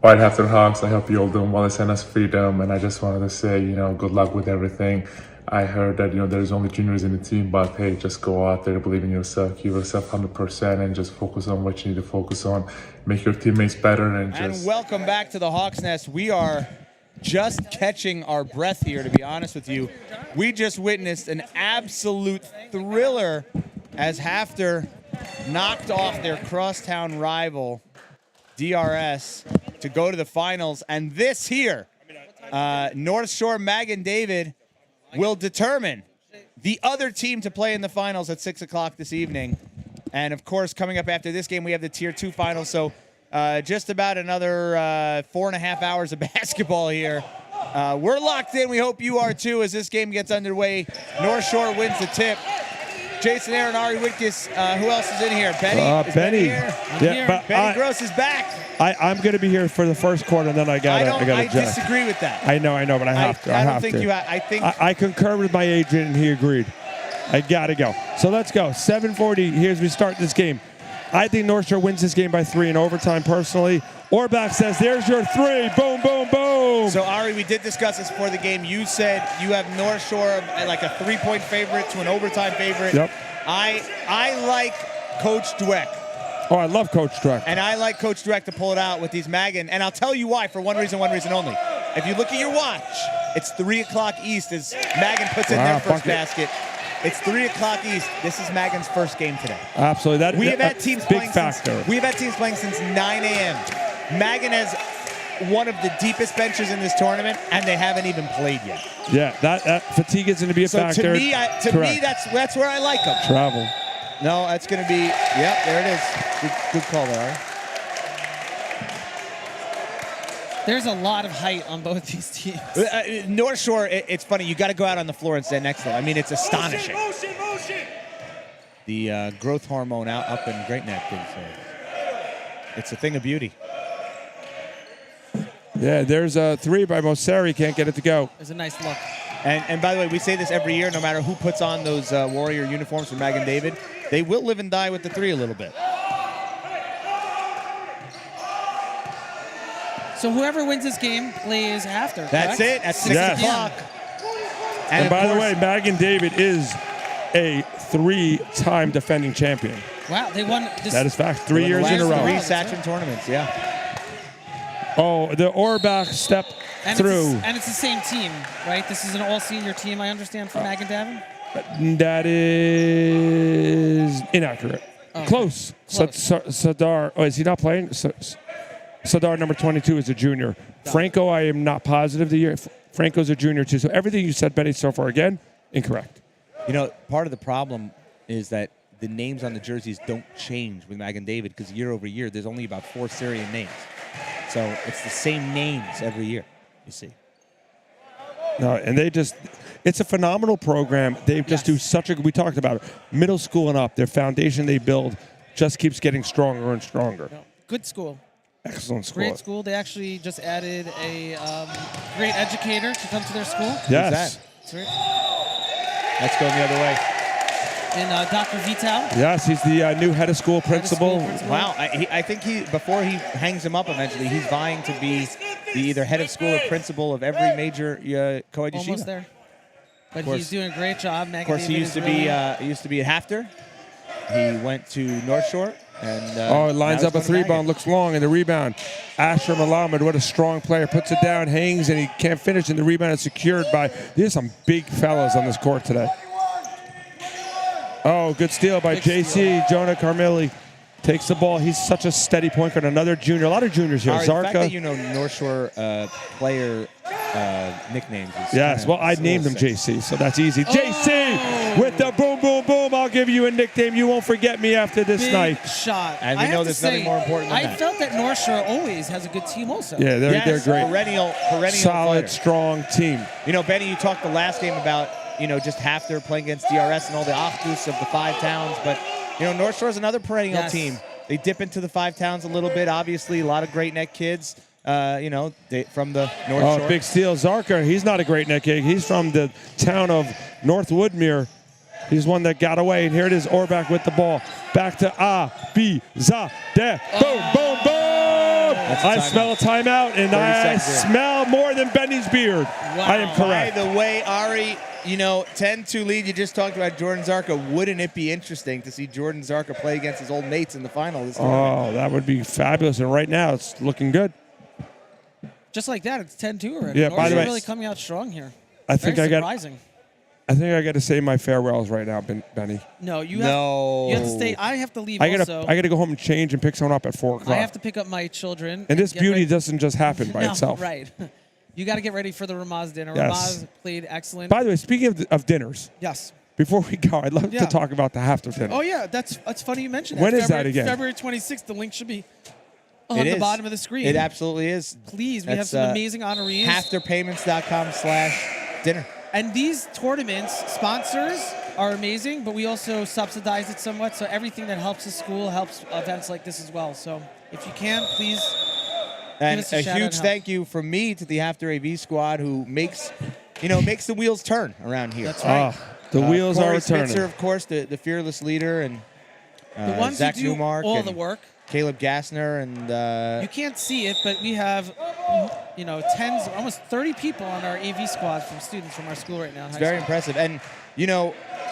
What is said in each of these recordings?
White After Hawks. I hope you all doing well. It's NS Freedom, and I just wanted to say, good luck with everything. I heard that, there's only juniors in the team, but hey, just go out there, believe in yourself, give yourself 100%, and just focus on what you need to focus on. Make your teammates better, and welcome back to the Hawks Nest. We are just catching our breath here, to be honest with you. We just witnessed an absolute thriller as Hafter knocked off their crosstown rival, DRS, to go to the finals. And this here, North Shore Magen David will determine the other team to play in the finals at 6 o'clock this evening. And of course, coming up after this game, we have the Tier 2 finals. So just about another 4.5 hours of basketball here. We're locked in. We hope you are too as this game gets underway. North Shore wins the tip. Jason Aaron, Ari Whitkus, who else is in here? Benny? Benny. Here? Benny Gross is back. I'm going to be here for the first quarter, and then I got to I disagree with that. I know, but I have to. I think you have. I concur with my agent, and he agreed. I got to go. So let's go. 7:40. Here's we start this game. I think North Shore wins this game by 3 in overtime, personally. Orbach says, there's your 3. Boom, boom, boom. So, Ari, we did discuss this before the game. You said you have North Shore like a 3-point favorite to an overtime favorite. Yep. I like Coach Dweck. Oh, I love Coach Dweck. And I like Coach Dweck to pull it out with these Magen. And I'll tell you why, for one reason only. If you look at your watch, it's 3 o'clock East as Magen puts in their first basket. It's 3 o'clock East. This is Magen's first game today. Absolutely. We have had teams playing since 9 a.m. Magen has one of the deepest benches in this tournament, and they haven't even played yet. Yeah, that fatigue is going to be a factor. To me, that's where I like them. Travel. No, that's going to be, yep, there it is. Good call there, Ari. There's a lot of height on both these teams. North Shore, it's funny. You got to go out on the floor and stand next to them. I mean, it's astonishing. Motion. The growth hormone up in Great Neck it's a thing of beauty. Yeah, there's a 3 by Mosseri. Can't get it to go. It's a nice look. And by the way, we say this every year. No matter who puts on those Warrior uniforms for Magen David, they will live and die with the 3 a little bit. So whoever wins this game plays after. That's correct? it. At 6 o'clock. And by the way, Magen David is a 3-time defending champion. Wow, they won. That is fact. 3 years in a row. 3 Satran tournaments, yeah. Oh, the Orbach step through. And it's the same team, right? This is an all-senior team, I understand, for Magen David? That is inaccurate. Okay. Close. Sadar. Oh, is he not playing? Sadar, number 22, is a junior. Franco, I am not positive the year. Franco's a junior, too. So everything you said, Benny, so far, again, incorrect. Part of the problem is that the names on the jerseys don't change with Magen David because year over year, there's only about 4 Syrian names. So it's the same names every year, you see. No, and it's a phenomenal program. They just do we talked about it, middle school and up. Their foundation they build just keeps getting stronger and stronger. Good school. Excellent school. Great school. They actually just added a great educator to come to their school. Yes. That's Let's go the other way. And Dr. Vital. Yes, he's the new head of school principal. Wow, I think before he hangs him up eventually, he's vying to be the either head of school or principal of every major co-ed yeshiva. Almost there. But he's doing a great job. Of course, he used to be at Hafter. He went to North Shore. And, it lines up a 3-ball, looks long, and the rebound. Asher Malamed, what a strong player, puts it down, hangs, and he can't finish, and the rebound is secured by, there's some big fellas on this court today. Oh, good steal by JC. Jonah Carmilli takes the ball. He's such a steady point guard. Another junior. A lot of juniors here. Zarka. The fact that you know North Shore player nicknames. Yes, well, I named them JC, so that's easy. JC with the boom, boom, boom. I'll give you a nickname. You won't forget me after this night. Shot. And we know there's nothing more important than that. I felt that North Shore always has a good team also. Yeah, they're great. Perennial solid, fighter. strong team. Benny, you talked the last game about just Hafter playing against DRS and all the Achdus of the 5 towns. But, North Shore's another perennial team. They dip into the 5 towns a little bit. Obviously, a lot of great neck kids, from the North Shore. Oh, big steal. Zarka, he's not a great neck kid. He's from the town of North Woodmere. He's one that got away. And here it is, Orbach with the ball. Back to Abizadeh. Boom, boom, boom. That's a I timeout. smell a timeout, and 30 I seconds in. smell more than Benny's beard. I am By correct. the way, Ari, 10-2 lead. You just talked about Jordan Zarka. Wouldn't it be interesting to see Jordan Zarka play against his old mates in the final this tournament? Oh, that would be fabulous. And right now, it's looking good. Just like that, it's 10-2 already. Yeah, by the Northshore way- really coming out strong here. I think Very I got. surprising. I think I got to say my farewells right now, Benny. No, you No. have to stay. I have to leave I also. gotta go home and change and pick someone up at 4 o'clock. I have to pick up my children. and this get beauty ready- doesn't just happen by No, itself. Right. You got to get ready for the Ramaz dinner. Yes. Ramaz played excellent. By the way, speaking of dinners, Yes. before we go, I'd love Yeah. to talk about the after dinner. Oh yeah, that's funny you mentioned that. When is that February- again? February 26th. The link should be on It the is. bottom of the screen. It absolutely is. Please, we have That's, some amazing honorees. Halfterpayments.com/dinner. And these tournaments, sponsors are amazing, but we also subsidize it somewhat. So everything that helps the school helps events like this as well. So if you can, please And give us a shout out huge and help. thank you from me to the After AV squad who makes the wheels turn around here. That's right. The wheels Corey are turning. Spitzer, of course, the fearless leader, and The ones Zach who do Newmark all and the work. Caleb Gassner, and You can't see it, but we have, tens, almost 30 people on our AV squad from students from our school right now. it's very impressive. And,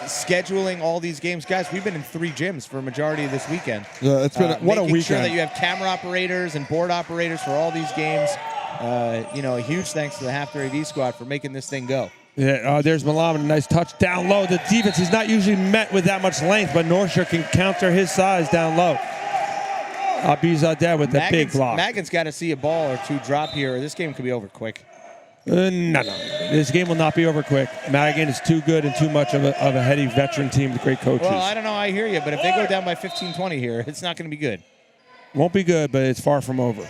scheduling all these games. Guys, we've been in 3 gyms for a majority of this weekend. It's been what a making weekend. sure that you have camera operators and board operators for all these games. A huge thanks to the After AV squad for making this thing go. Yeah, there's Malam, a nice touch down low. The defense is not usually met with that much length, but North Shore can counter his size down low. Abizadeh with the big block. Magen's got to see a ball or two drop here, or this game could be over quick. No. This game will not be over quick. Magen is too good and too much of a heady veteran team with great coaches. Well, I don't know. I hear you, but if they go down by 15-20 here, it's not going to be good. Won't be good, but it's far from over.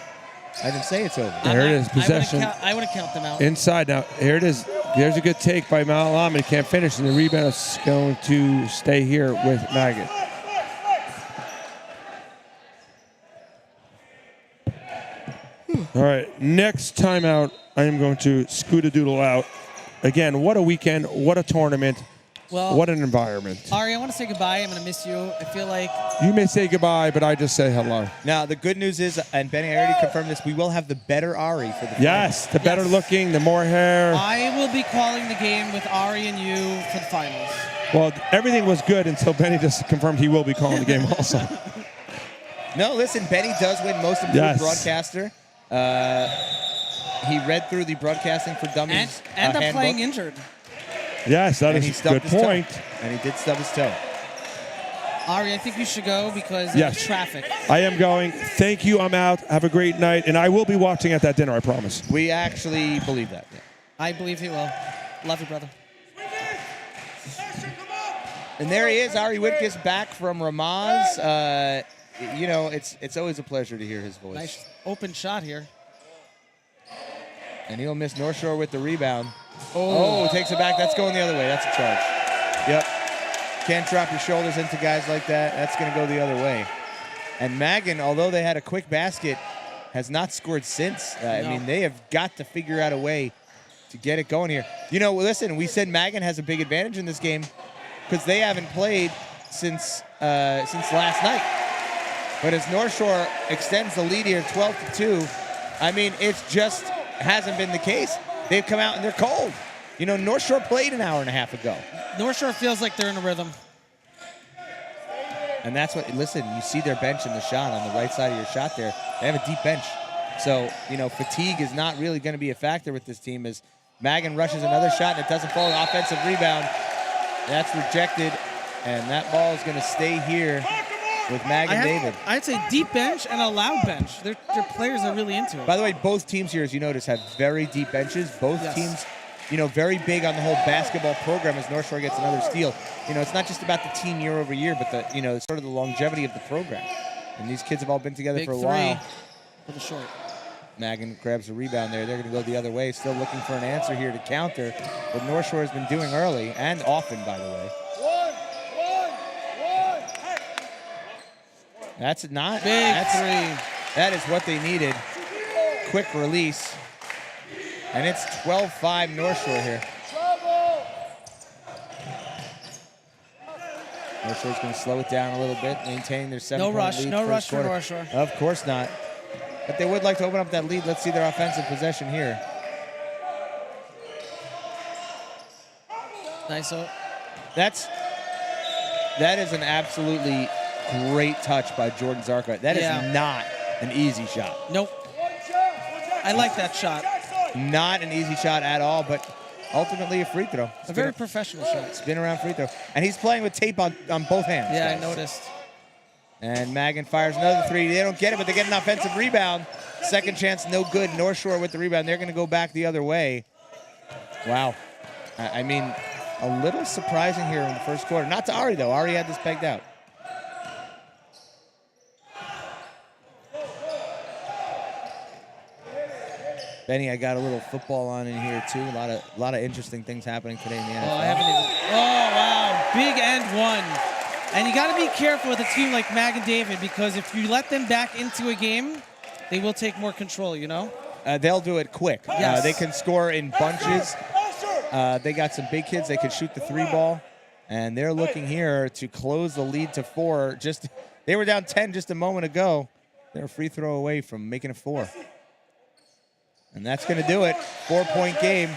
I didn't say it's over. There it is, possession. I wouldn't count them out. Inside now. Here it is. There's a good take by Malam. He can't finish, and the rebound is going to stay here with Magen. All right, next timeout, I am going to scoot-a-doodle out. Again, what a weekend, what a tournament, Well, what an environment. Ari, I want to say goodbye. I'm going to miss you. I feel like You may say goodbye, but I just say hello. Now, the good news is, and Benny, I already confirmed this, we will have the better Ari for the Yes, the better Yes. looking, the more hair. I will be calling the game with Ari and you for the finals. Well, everything was good until Benny just confirmed he will be calling the game also. No, listen, Benny does win most improved Yes. broadcaster. He read through the Broadcasting for Dummies And I'm handbook, playing injured. Yes, that and he is a stubbed good his point. toe. And he did stub his toe. Ari, I think you should go because Yes. of traffic. I am going. Thank you. I'm out. Have a great night. And I will be watching at that dinner, I promise. We actually believe that. Yeah. I believe he will. Love you, brother. And there he is, Ari Whitkus, back from Ramaz. It's always a pleasure to hear his voice. Nice open shot here. And he'll miss North Shore with the rebound. Oh, takes it back. That's going the other way. That's a charge. Yep. Can't drop your shoulders into guys like that. That's going to go the other way. And Magen, although they had a quick basket, has not scored since. I No. mean, they have got to figure out a way to get it going here. Listen, we said Magen has a big advantage in this game because they haven't played since last night. But as North Shore extends the lead here 12-2, I mean, it's just hasn't been the case. They've come out and they're cold. North Shore played an hour and a half ago. North Shore feels like they're in a rhythm. And that's what, listen, you see their bench in the shot on the right side of your shot there. They have a deep bench. So, fatigue is not really going to be a factor with this team as Magen rushes another shot and it doesn't fall. Offensive rebound. That's rejected. And that ball is going to stay here with Magen David. I'd say deep bench and a loud bench. Their players are really into it. By the way, both teams here, as you notice, have very deep benches. Both Yes. teams, very big on the whole basketball program as North Shore gets another steal. It's not just about the team year over year, but the, sort of the longevity of the program. And these kids have all been together Big for a three while. for the short. Magen grabs a rebound there. They're going to go the other way, still looking for an answer here to counter what North Shore has been doing early and often, by the way. That's not Big three. That is what they needed. Quick release. And it's 12-5 North Shore here. North Shore's going to slow it down a little bit, maintaining their 7-point lead. No rush first for quarter. North Shore. Of course not. but they would like to open up that lead. Let's see their offensive possession here. Nice. That is an absolutely great touch by Jordan Zarco. That is not an easy shot. Nope. I like that shot. Not an easy shot at all, but ultimately a free throw. A very professional shot. Spin around free throw. And he's playing with tape on both hands. Yeah, guys. I noticed. And Magen fires another three. They don't get it, but they get an offensive rebound. Second chance, no good. North Shore with the rebound. They're going to go back the other way. Wow. I mean, a little surprising here in the first quarter. Not to Ari, though. Ari had this pegged out. Benny, I got a little football on in here, too. A lot of interesting things happening today in the NFL. Oh, I haven't even. Oh, wow. Big end one. And you got to be careful with a team like Magen David, because if you let them back into a game, they will take more control, you know? They'll do it quick. Yes. They can score in bunches. They got some big kids. They can shoot the three ball. And they're looking here to close the lead to 4. They were down 10 just a moment ago. They're a free throw away from making it 4. And that's going to do it. 4-point game.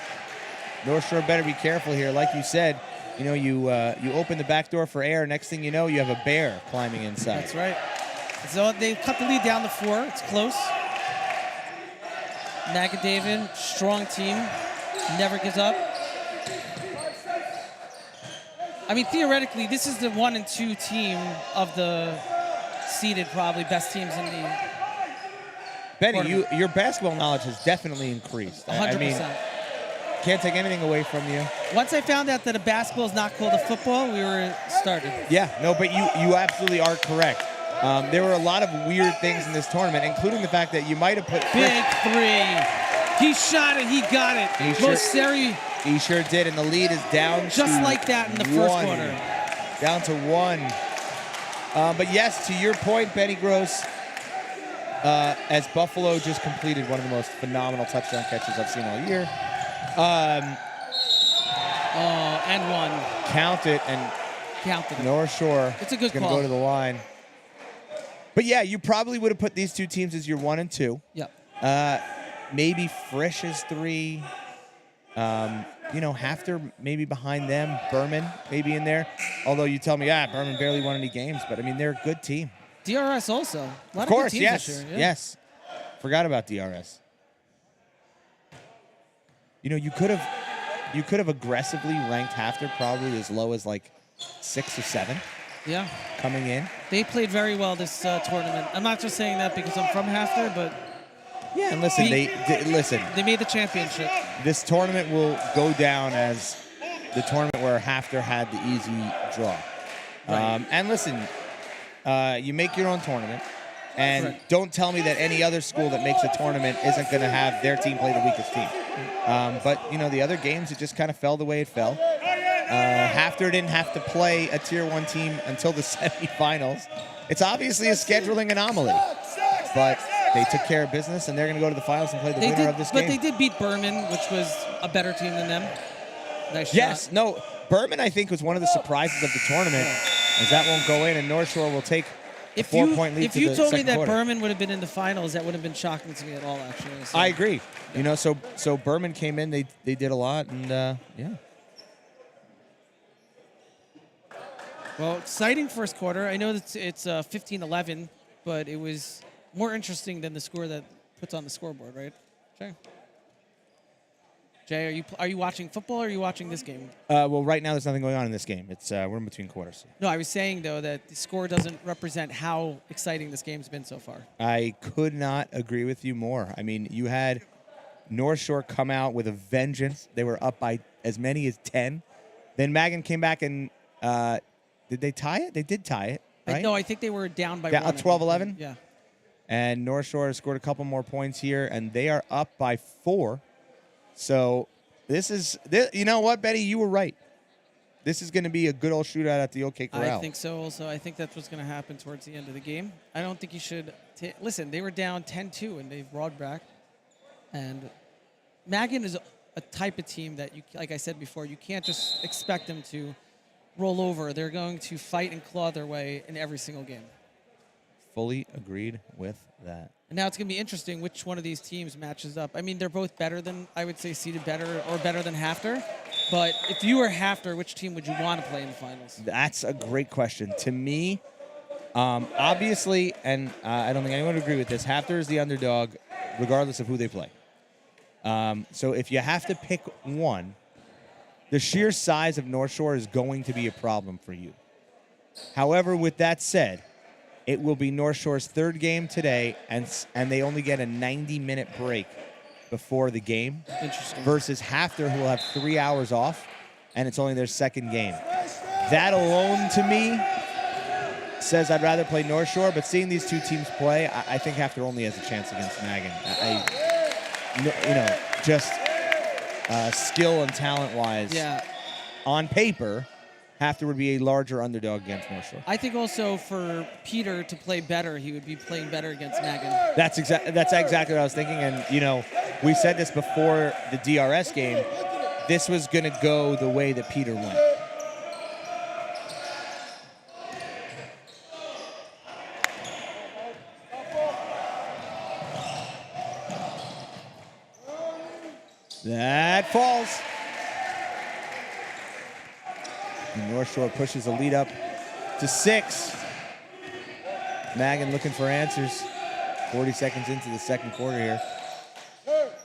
North Shore better be careful here. Like you said, you know, you open the back door for air. Next thing you know, you have a bear climbing inside. That's right. So they cut the lead down to 4. It's close. Magen David, strong team, never gives up. I mean, theoretically, this is the 1 and 2 team of the seeded, probably best teams in the. Benny, your basketball knowledge has definitely increased. 100%. I mean, can't take anything away from you. Once I found out that a basketball is not called a football, we were started. Yeah, no, but you absolutely are correct. There were a lot of weird things in this tournament, including the fact that you might have put Big three. He shot it. He got it. He sure did, and the lead is down just like that in the first quarter. Down to 1. But yes, to your point, Benny Gross, as Buffalo just completed one of the most phenomenal touchdown catches I've seen all year. And 1. Count it, and counted it. North Shore It's a good going to call. go to the line. But yeah, you probably would have put these 2 teams as your 1 and 2. Yep. Maybe Frisch is 3. You know, Hafter maybe behind them. Berman maybe in there. Although you tell me, Berman barely won any games, but I mean, they're a good team. DRS also. A lot Of course, good teams yes, this year, yeah. yes. Forgot about DRS. You know, you could have aggressively ranked Hafter probably as low as like 6 or 7. Yeah. Coming in. They played very well this tournament. I'm not just saying that because I'm from Hafter, but yeah, and listen, they made the championship. This tournament will go down as the tournament where Hafter had the easy draw. Right. And listen, you make your own tournament, and Correct. don't tell me that any other school that makes a tournament isn't going to have their team play the weakest team. But, you know, the other games, it just kind of fell the way it fell. Hafter didn't have to play a Tier 1 team until the semifinals. It's obviously a scheduling anomaly, but they took care of business, and they're going to go to the finals and play the winner of this game. But they did beat Berman, which was a better team than them. Nice Yes, shot. no, Berman, I think, was one of the surprises of the tournament, as that won't go in, and North Shore will take a 4-point lead. If you told me that quarter. Berman would have been in the finals, that would have been shocking to me at all, actually. So. I agree. You know, so Berman came in, they did a lot, and yeah. Well, exciting first quarter. I know that it's 15-11, but it was more interesting than the score that puts on the scoreboard, right? Jay? Jay, are you watching football or are you watching this game? Well, right now there's nothing going on in this game. It's we're in between quarters. No, I was saying, though, that the score doesn't represent how exciting this game's been so far. I could not agree with you more. I mean, you had North Shore come out with a vengeance. They were up by as many as 10. Then Magen came back and did they tie it? They did tie it, right? No, I think they were down by 1. 12-11? Yeah. And North Shore has scored a couple more points here, and they are up by 4. So you know what, Betty? You were right. This is going to be a good old shootout at the OK Corral. I think so also. I think that's what's going to happen towards the end of the game. I don't think you should listen, they were down 10-2, and they've brought back. And Magen is a type of team that, like I said before, you can't just expect them to roll over. They're going to fight and claw their way in every single game. fully agreed with that. And now it's going to be interesting which one of these teams matches up. I mean, they're both better than, I would say, seeded better or better than Hafter. But if you were Hafter, which team would you want to play in the finals? That's a great question. To me, obviously, and I don't think anyone would agree with this, Hafter is the underdog regardless of who they play. So if you have to pick one, the sheer size of North Shore is going to be a problem for you. However, with that said, it will be North Shore's third game today, and they only get a 90-minute break before the game. Interesting. Versus Hafter, who will have 3 hours off, and it's only their second game. That alone, to me, says I'd rather play North Shore, but seeing these two teams play, I think Hafter only has a chance against Magen. Just skill and talent-wise, Yeah. on paper, Hafter would be a larger underdog against North Shore. I think also for Peter to play better, he would be playing better against Magen. That's exactly what I was thinking. And, we said this before the DRS game. This was going to go the way that Peter went. That falls. And North Shore pushes the lead up to 6. Magen looking for answers. 40 seconds into the second quarter here.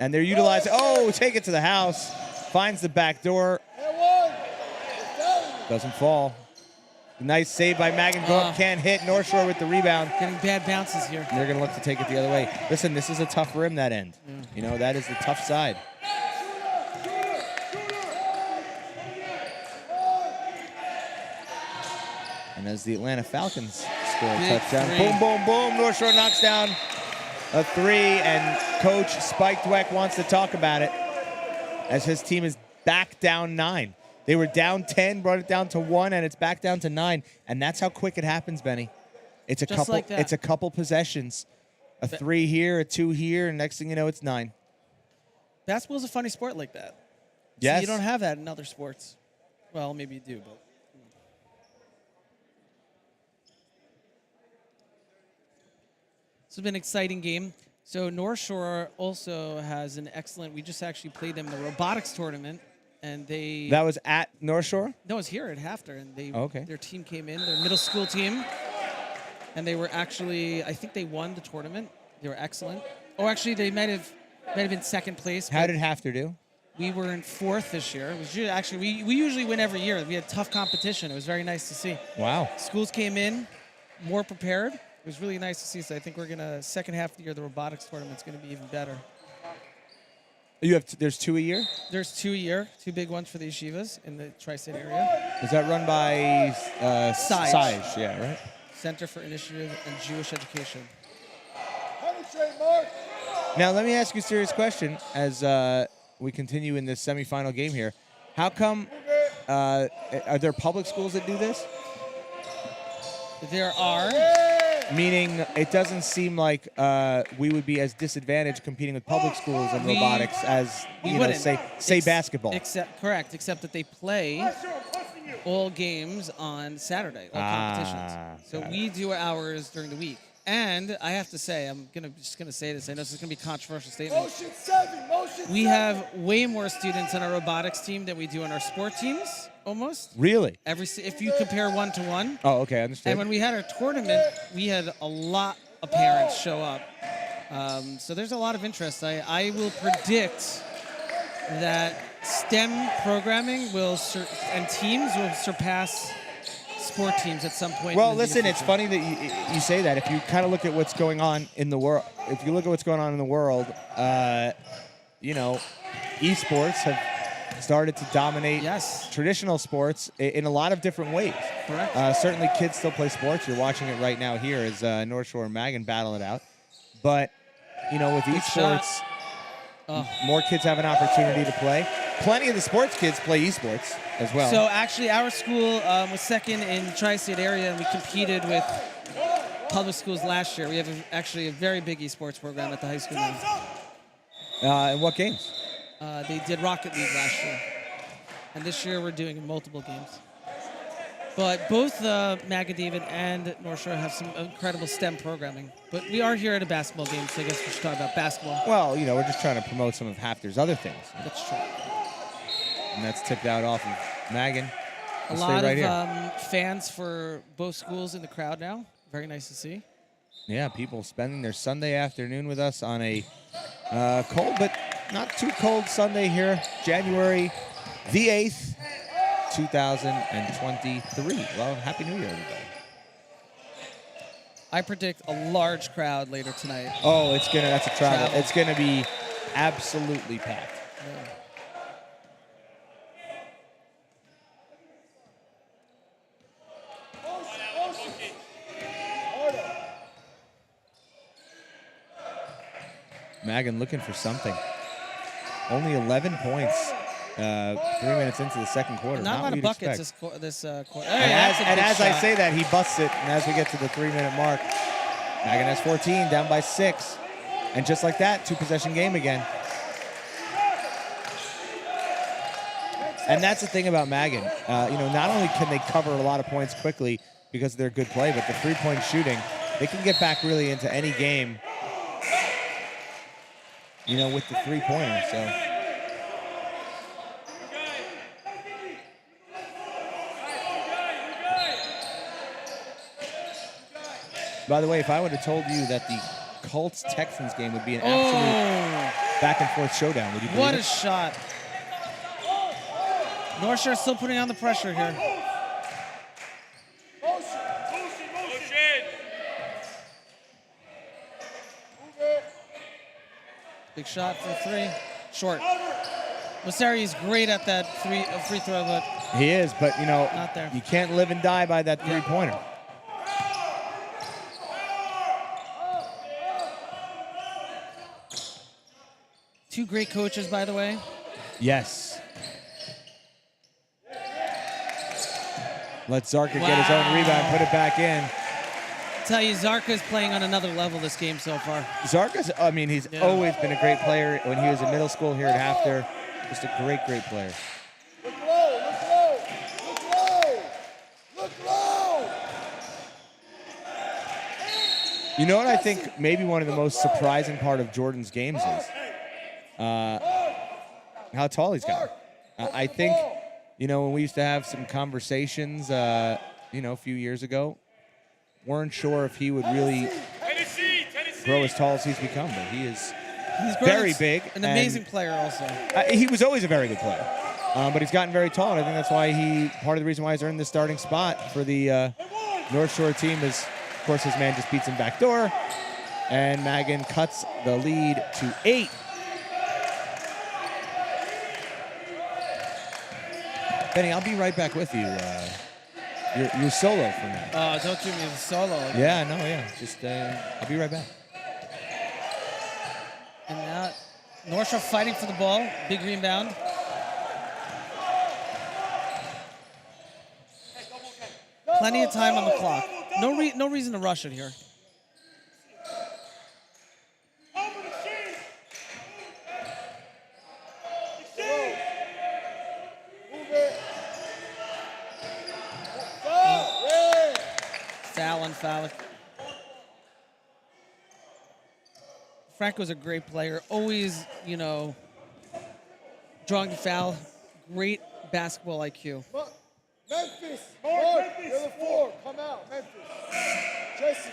And they're utilizing, take it to the house. Finds the back door. Doesn't fall. Nice save by Magen. Can't hit. North Shore with the rebound. Getting bad bounces here. And they're going to look to take it the other way. Listen, this is a tough rim, that end. Yeah. That is the tough side. And as the Atlanta Falcons score a Big touchdown. three. Boom, boom, boom. North Shore knocks down a 3, and Coach Spike Dweck wants to talk about it as his team is back down 9. They were down 10, brought it down to 1, and it's back down to 9. And that's how quick it happens, Benny. It's a Just couple. like that. It's a couple possessions, a 3 here, a 2 here, and next thing you know, it's 9. Basketball's a funny sport like that. Yes. So you don't have that in other sports. Well, maybe you do, but. This has been an exciting game. So North Shore also has an excellent. We just actually played them in the robotics tournament, and they. That was at North Shore? No, it was here at Hafter, and they. Okay. Their team came in, their middle school team, and they were actually. I think they won the tournament. They were excellent. Oh, actually, they might have been second place. How but did Hafter do? we were in 4th this year. It was actually we usually win every year. We had tough competition. It was very nice to see. Wow. Schools came in more prepared. It was really nice to see. So I think we're gonna second half of the year the robotics tournament's gonna be even better. There's 2 a year? There's 2 a year, 2 big ones for the yeshivas in the tri-state area. Is that run by SIGE. Yeah, right? Center for Initiative and Jewish Education. Now, let me ask you a serious question as we continue in this semifinal game here. How come, are there public schools that do this? There are. Meaning, it doesn't seem like we would be as disadvantaged competing with public schools in robotics as, say basketball. Correct, except that they play all games on Saturday, all competitions. So we do ours during the week. And I have to say, I'm just gonna say this. I know this is gonna be a controversial statement. We have way more students on our robotics team than we do on our sport teams, almost. Really? If you compare 1-to-1. Oh, okay, I understand. And when we had our tournament, we had a lot of parents show up. So there's a lot of interest. I will predict that STEM programming and teams will surpass sport teams at some point. Well, listen, it's funny that you say that. If you kind of look at what's going on in the world, esports have started to dominate traditional sports in a lot of different ways. Correct. Certainly, kids still play sports. You're watching it right now here as North Shore and Magen battle it out. But, with esports, more kids have an opportunity to play. Plenty of the sports kids play esports as well. So actually, our school was second in the tri-state area, and we competed with public schools last year. We have actually a very big esports program at the high school now. In what games? They did Rocket League last year, and this year we're doing multiple games. But both Magen David and North Shore have some incredible STEM programming. But we are here at a basketball game, so I guess we should talk about basketball. Well, we're just trying to promote some of Hafter's other things. That's true. And that's tipped out off of Magen. A lot of fans for both schools in the crowd now. Very nice to see. Yeah, people spending their Sunday afternoon with us on a cold but not too cold Sunday here, January the 8th, 2023. Well, Happy New Year, everybody. I predict a large crowd later tonight. Oh, that's a travel. It's gonna be absolutely packed. Yeah. Magen looking for something. Only 11 points 3 minutes into the second quarter. Not a lot what of you'd buckets expect. this quarter. And as I say that, he busts it. And as we get to the 3-minute mark, Magen has 14, down by 6. And just like that, 2-possession game again. And that's the thing about Magen. Not only can they cover a lot of points quickly because of their good play, but the three-point shooting, they can get back really into any game, with the three-pointer. So. By the way, if I would have told you that the Colts-Texans game would be an absolute back-and-forth showdown, would you believe What it? a shot. North Shore still putting on the pressure here. Big shot for 3. Short. Mosseri is great at that free throw, but he is, but not there. You can't live and die by that three-pointer. Two great coaches, by the way. Yes. Let Zarka get his own rebound, put it back in. I tell you, Zarka's playing on another level this game so far. Zarka's, he's always been a great player. When he was in middle school here at Hafter, just a great, great player. Look low, look low, look low, look low. You know what I think maybe one of the most surprising part of Jordan's games is? How tall he's got. I think, when we used to have some conversations, a few years ago, weren't sure if he would really grow as tall as he's become, but he's very big. An amazing player also. He was always a very good player, but he's gotten very tall, and I think that's why part of the reason why he's earned the starting spot for the North Shore team is, of course, his man just beats him backdoor, and Magen cuts the lead to 8. Benny, I'll be right back with you. You're solo for me. Oh, don't do me the solo. Yeah, no, yeah. Just, I'll be right back. And now, North Shore fighting for the ball. Big rebound. Plenty of time on the clock. No reason to rush it here. Foul. Franco's a great player. Always, drawing the foul. Great basketball IQ. Memphis, Mark, you're the 4. Come out, Memphis. Jesse.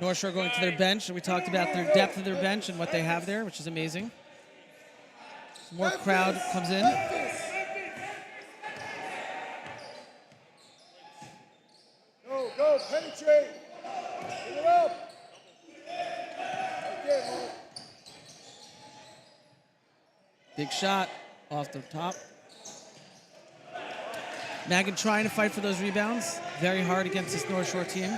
North Shore going to their bench. We talked about their depth of their bench and what they have there, which is amazing. Some more crowd comes in. Memphis. Go, penetrate. Get it up. Right there, Mark. Big shot off the top. Magen trying to fight for those rebounds. Very hard against this North Shore team.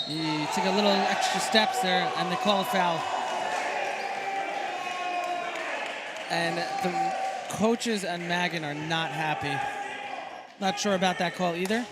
He took a little extra steps there, and they call a foul. And the coaches and Magen are not happy. Not sure about that call either.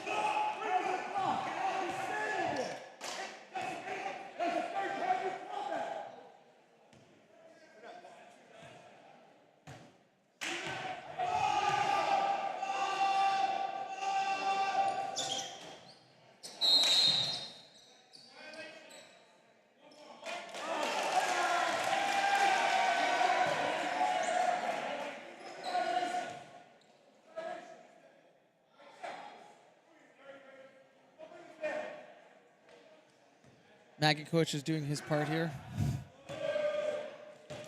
Magen coach is doing his part here.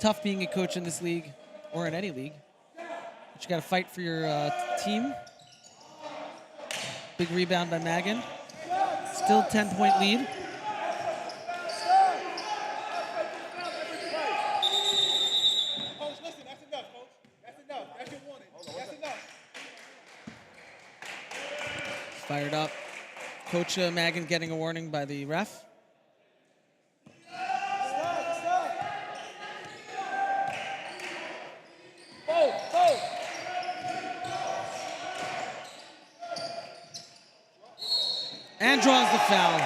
Tough being a coach in this league, or in any league. But you got to fight for your team. Big rebound by Magen. Still 10-point lead. Coach, listen, that's enough, coach. That's enough. That's your warning. That's enough. Fired up. Coach Magen getting a warning by the ref. And draws the foul.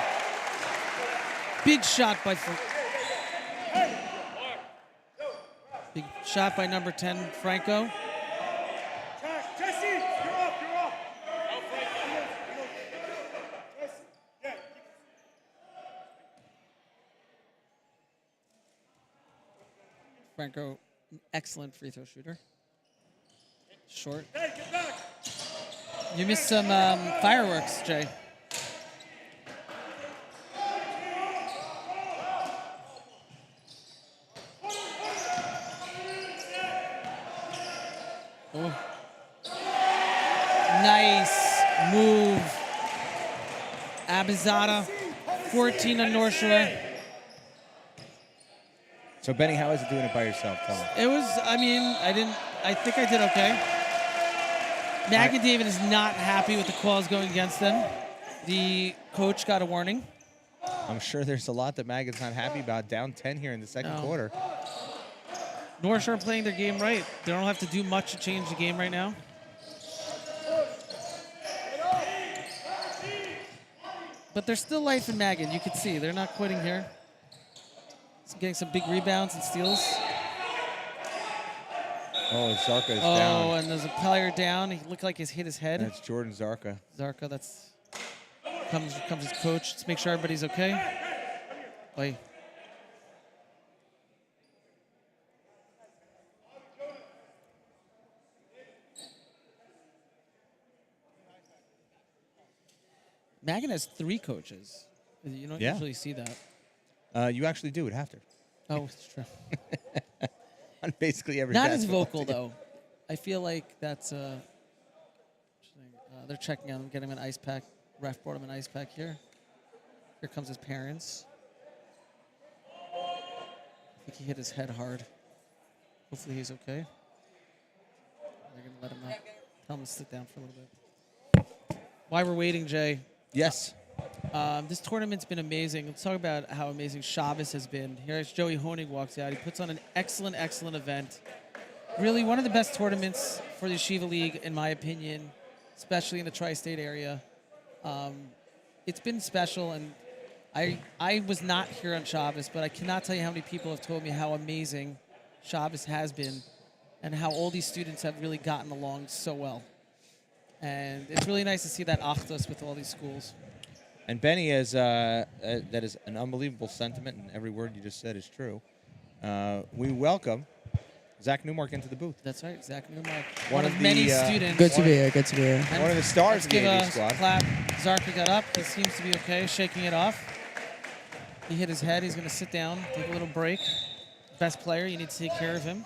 Big shot by big shot by number 10, Franco. Jesse, you're up. Franco, an excellent free throw shooter. Short. Hey, get back. You missed some fireworks, Jay. Oh. Nice move. Abizada, 14 on North Shore. So, Benny, how is it doing it by yourself? Tell me. It was, I think I did okay. Magen David is not happy with the calls going against them. The coach got a warning. I'm sure there's a lot that Magen's not happy about. Down 10 here in the second quarter. North Shore playing their game right. They don't have to do much to change the game right now. But there's still life in Magen. You can see they're not quitting here. He's getting some big rebounds and steals. Oh, Zarka is Oh, down. and there's a player down. He looked like he's hit his head. That's Jordan Zarka. Zarka, comes his coach. Let's make sure everybody's okay. Wait. Magen has 3 coaches. You don't usually see that. You actually do at halftime. Oh, it's true. On basically every Not as basketball vocal, team. though. I feel like that's they're checking on him, getting him an ice pack. Ref brought him an ice pack here. Here comes his parents. I think he hit his head hard. Hopefully he's okay. They're going to let him out. Tell him to sit down for a little bit. While we're waiting, Jay. Yes. This tournament's been amazing. Let's talk about how amazing Shabbos has been. Here's Joey Honig walks out. He puts on an excellent, excellent event. Really one of the best tournaments for the Yeshiva League, in my opinion, especially in the tri-state area. It's been special, and I was not here on Shabbos, but I cannot tell you how many people have told me how amazing Shabbos has been and how all these students have really gotten along so well. And it's really nice to see that achdus with all these schools. And Benny is that is an unbelievable sentiment, and every word you just said is true. We welcome Zach Newmark into the booth. That's right, Zach Newmark. One One of of many the, students. Good to be here. Good to be here. And one of the stars let's of the give AV a squad. clap. Zarka got up. He seems to be okay, shaking it off. He hit his head. He's going to sit down, take a little break. Best player, you need to take care of him.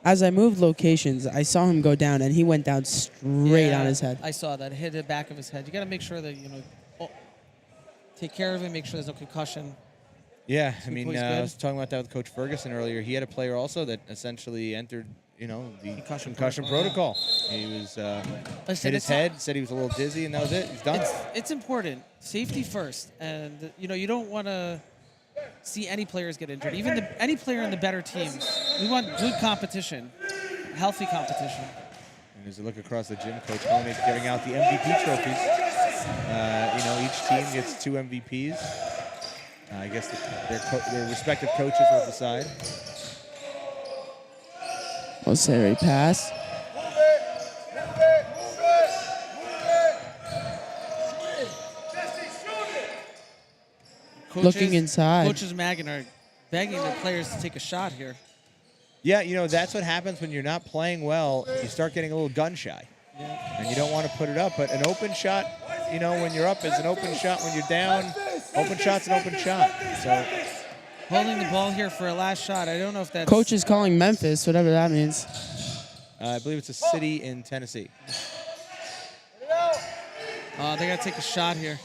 As I moved locations, I saw him go down, and he went down straight Yeah, on his head. I saw that. Hit the back of his head. You got to make sure that, take care of him, make sure there's no concussion. Yeah, I Sweet mean, boy's I good. was talking about that with Coach Ferguson earlier. He had a player also that essentially entered, the Concussion protocol. He was Listen, hit his head, said he was a little dizzy, and that was it. He's done. It's important. Safety first. And, you don't want to see any players get injured. Even any player in the better teams. We want good competition, healthy competition. And as I look across the gym, Coach Honig giving out the MVP trophies. Each team gets 2 MVPs. I guess their respective coaches will decide. Osiri pass. Looking inside. Coaches Magen are begging the players to take a shot here. Yeah, that's what happens when you're not playing well. You start getting a little gun shy. Yeah. And you don't want to put it up. But an open shot, when you're up is an open shot. When you're down, Open shot's an open shot. So Holding the ball here for a last shot. I don't know if that's... Coach is calling Memphis, whatever that means. I believe it's a city in Tennessee. They got to take a shot here.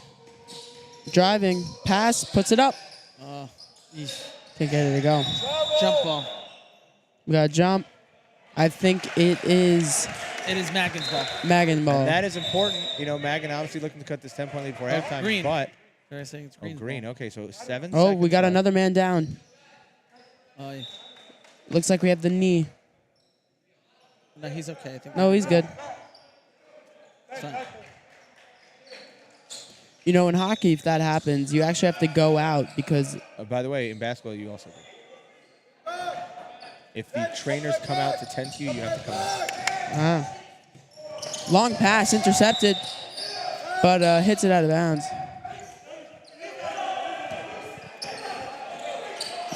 Driving, pass, puts it up. Eesh. Can't get it to go. Jump ball. We got a jump. I think it is It is Magen's ball. Magen ball. And that is important. You know, Magen obviously looking to cut this 10-point lead before halftime. green. But They're saying it's green. green. Okay, so 7 Oh, seconds we got left. another man down. Oh, yeah. Looks like we have the knee. No, he's okay. I think. No, he's good. It's fine. You know, in hockey, if that happens, you actually have to go out because By the way, in basketball, you also do. If the trainers come out to tend to you, you have to come out. long pass intercepted, but hits it out of bounds.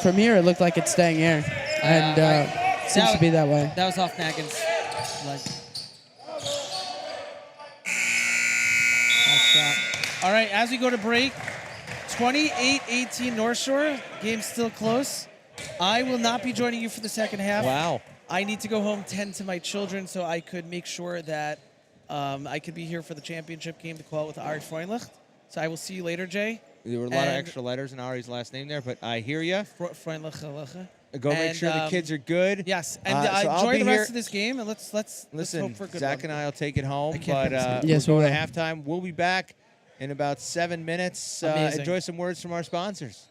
From here, it looked like it's staying here, and seems to be that way. That was off Magen's leg. Nice shot. All right, as we go to break, 28-18 North Shore. Game's still close. I will not be joining you for the second half. Wow. I need to go home, tend to my children, so I could make sure that I could be here for the championship game to call it with Arie Freundlich. So I will see you later, Jay. There were a lot of extra letters in Ari's last name there, but I hear you. Freundlich. Go make sure the kids are good. Yes, and so I'll enjoy be the rest here. of this game, and let's Listen, hope for a good Zach one. and I will take it home, I can't but Yes, we're we going will. to halftime. We'll be back in about 7 minutes. Amazing. Enjoy some words from our sponsors.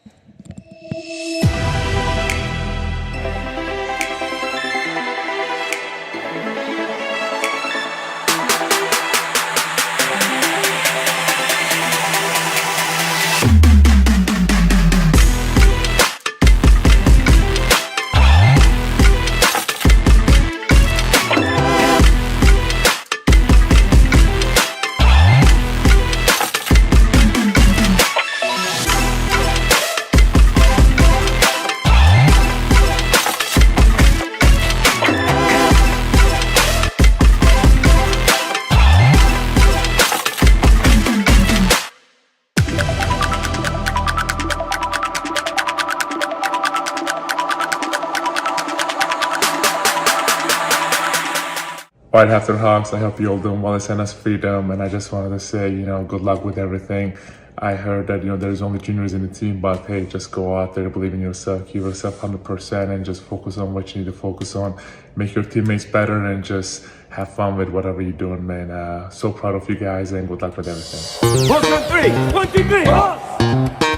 All right, After Hawks, I hope you all doing well. It's NS Freedom, and I just wanted to say, good luck with everything. I heard that, there's only juniors in the team, but hey, just go out there, believe in yourself, give yourself 100%, and just focus on what you need to focus on. Make your teammates better, and just have fun with whatever you're doing, man. So proud of you guys, and good luck with everything. 1, 2, 3. 1, 2, 3.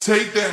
Take that.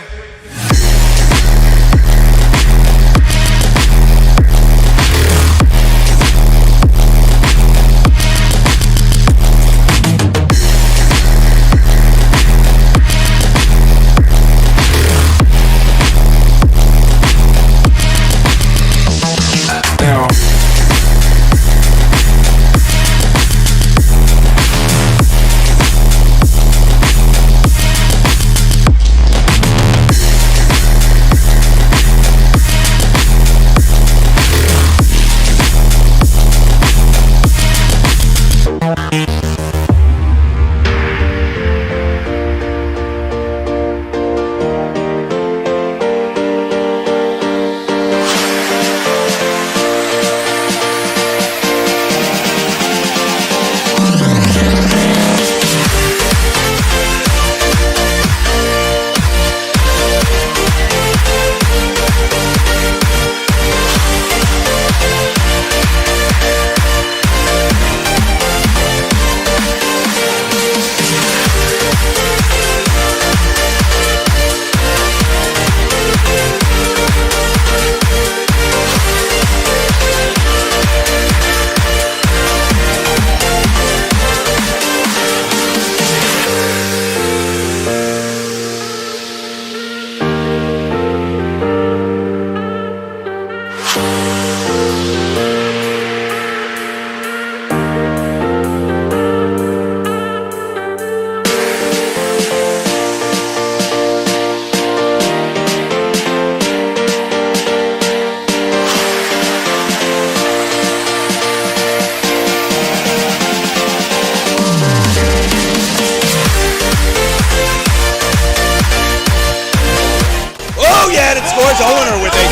Scores owner with a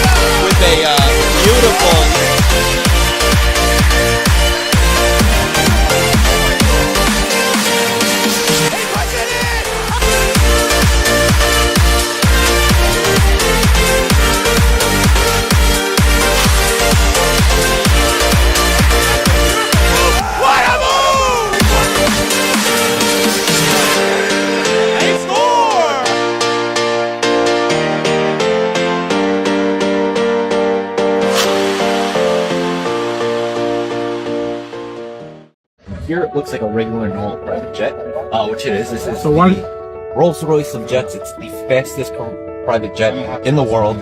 beautiful. Here it looks like a regular normal private jet, which it is. This is the Rolls-Royce of jets. It's the fastest private jet in the world.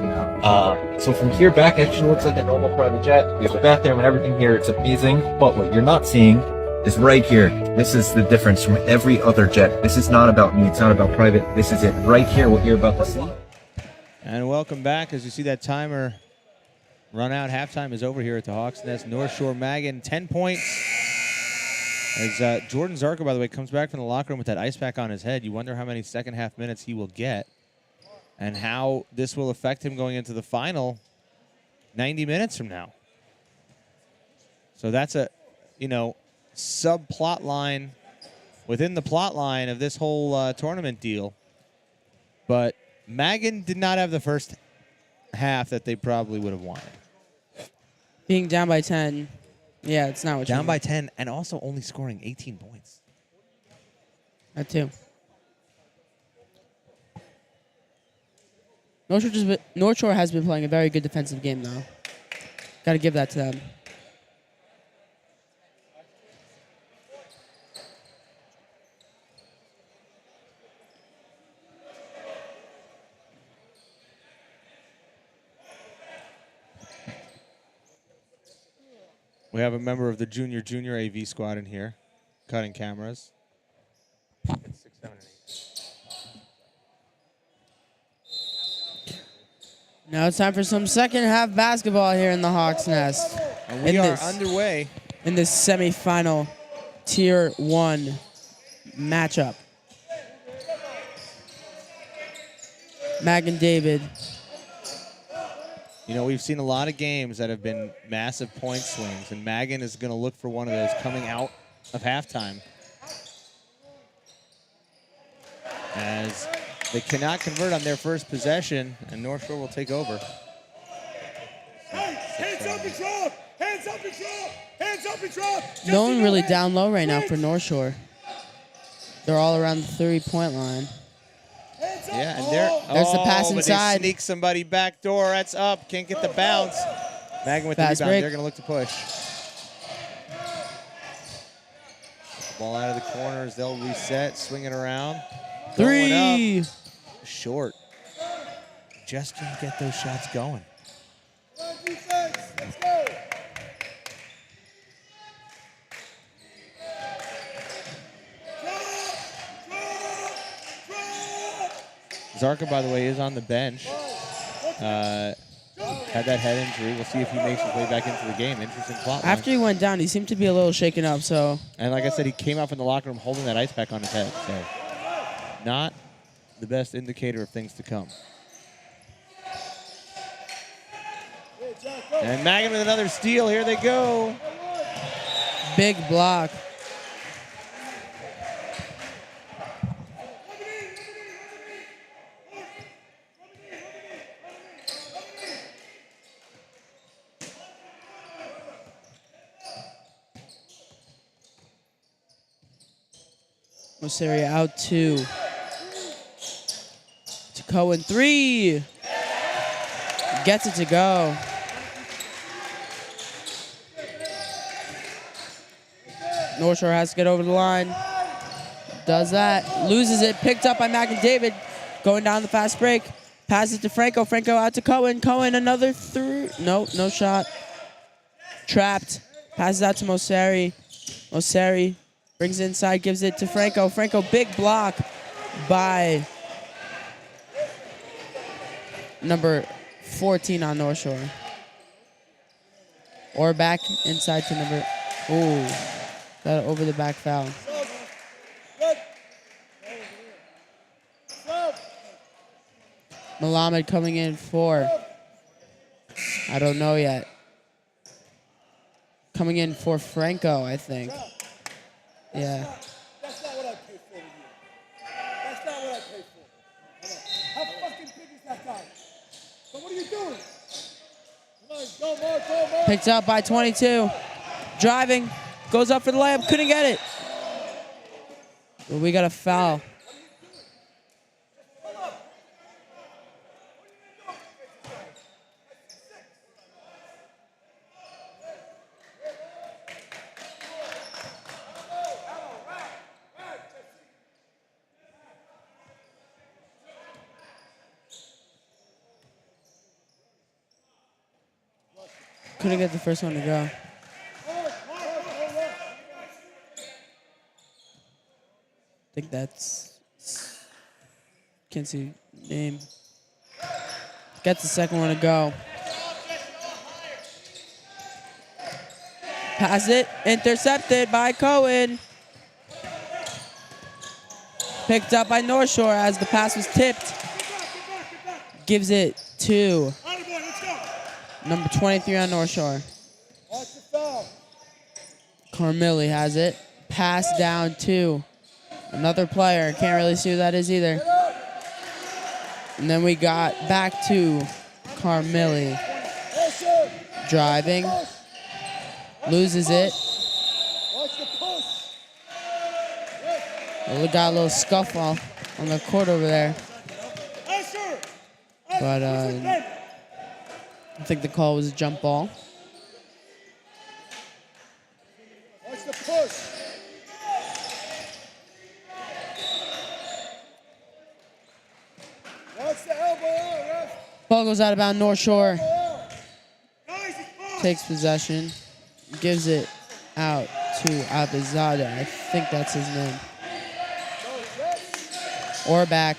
So from here back, it actually looks like a normal private jet. We have a bathroom and everything here. It's amazing. But what you're not seeing is right here. This is the difference from every other jet. This is not about me. It's not about private. This is it right here, what you're about to see. And welcome back. As you see that timer run out, halftime is over here at the Hawks Nest. North Shore Magen, 10 points. As Jordan Zarka, by the way, comes back from the locker room with that ice pack on his head, you wonder how many second half minutes he will get and how this will affect him going into the final 90 minutes from now. So that's a, subplot line within the plot line of this whole tournament deal. But Magen did not have the first half that they probably would have wanted. Being down by 10. Yeah, it's not what you down by 10 and also only scoring 18 points. That too. North Shore has been playing a very good defensive game, though. Got to give that to them. We have a member of the junior AV squad in here, cutting cameras. 6, 7, and 8. Now it's time for some second half basketball here in the Hawks Nest. And we are underway in this semifinal Tier 1 matchup. Magen David. We've seen a lot of games that have been massive point swings, and Magen is going to look for one of those coming out of halftime. As they cannot convert on their first possession, and North Shore will take over. Hands up and drop! Hands up and drop! Hands up and drop! No one really down low right now for North Shore. They're all around the 3-point line. Yeah, and There's the pass but inside. They sneak somebody back door. That's up. Can't get the bounce. Magen with Fast the rebound. break. They're going to look to push. Ball out of the corners. They'll reset. Swing it around. Going 3. up. Short. Just can't get those shots going. Defense, let's go. Zarka, by the way, is on the bench. Had that head injury. We'll see if he makes his way back into the game. Interesting plot line. After he went down, he seemed to be a little shaken up, so. And like I said, he came out from the locker room holding that ice pack on his head. So not the best indicator of things to come. And Magen with another steal. Here they go. Big block. Moseria out 2. To Cohen 3. Gets it to go. North Shore has to get over the line. Does that. Loses it. Picked up by Magen David. Going down the fast break. Passes to Franco. Franco out to Cohen. Cohen another 3. No shot. Trapped. Passes out to Mosery. Mosery brings it inside. Gives it to Franco. Franco, big block by number 14 on North Shore. Or back inside to number. Ooh. Got an over the back foul. Malamed coming in for. I don't know yet. Coming in for Franco, I think. Yeah. That's not what I paid for you. That's not what I paid for. How fucking big is that guy? So what are you doing? Come on, go, Mark, go, Mark. Picked up by 22. Driving. Goes up for the layup. Couldn't get it. But we got a foul. Couldn't get the first one to go. I think that's. Can't see name. Gets the second one to go. Pass it. Intercepted by Cohen. Picked up by North Shore as the pass was tipped. Gives it to number 23 on North Shore. Carmilli has it. Pass down to another player. Can't really see who that is either. And then we got back to Carmilli. Driving. Loses it. We got a little scuffle on the court over there. But I think the call was a jump ball. Watch the push. Watch the elbow out, ref. Ball goes out of bounds. North Shore takes possession, gives it out to Abizadeh. I think that's his name. Or back.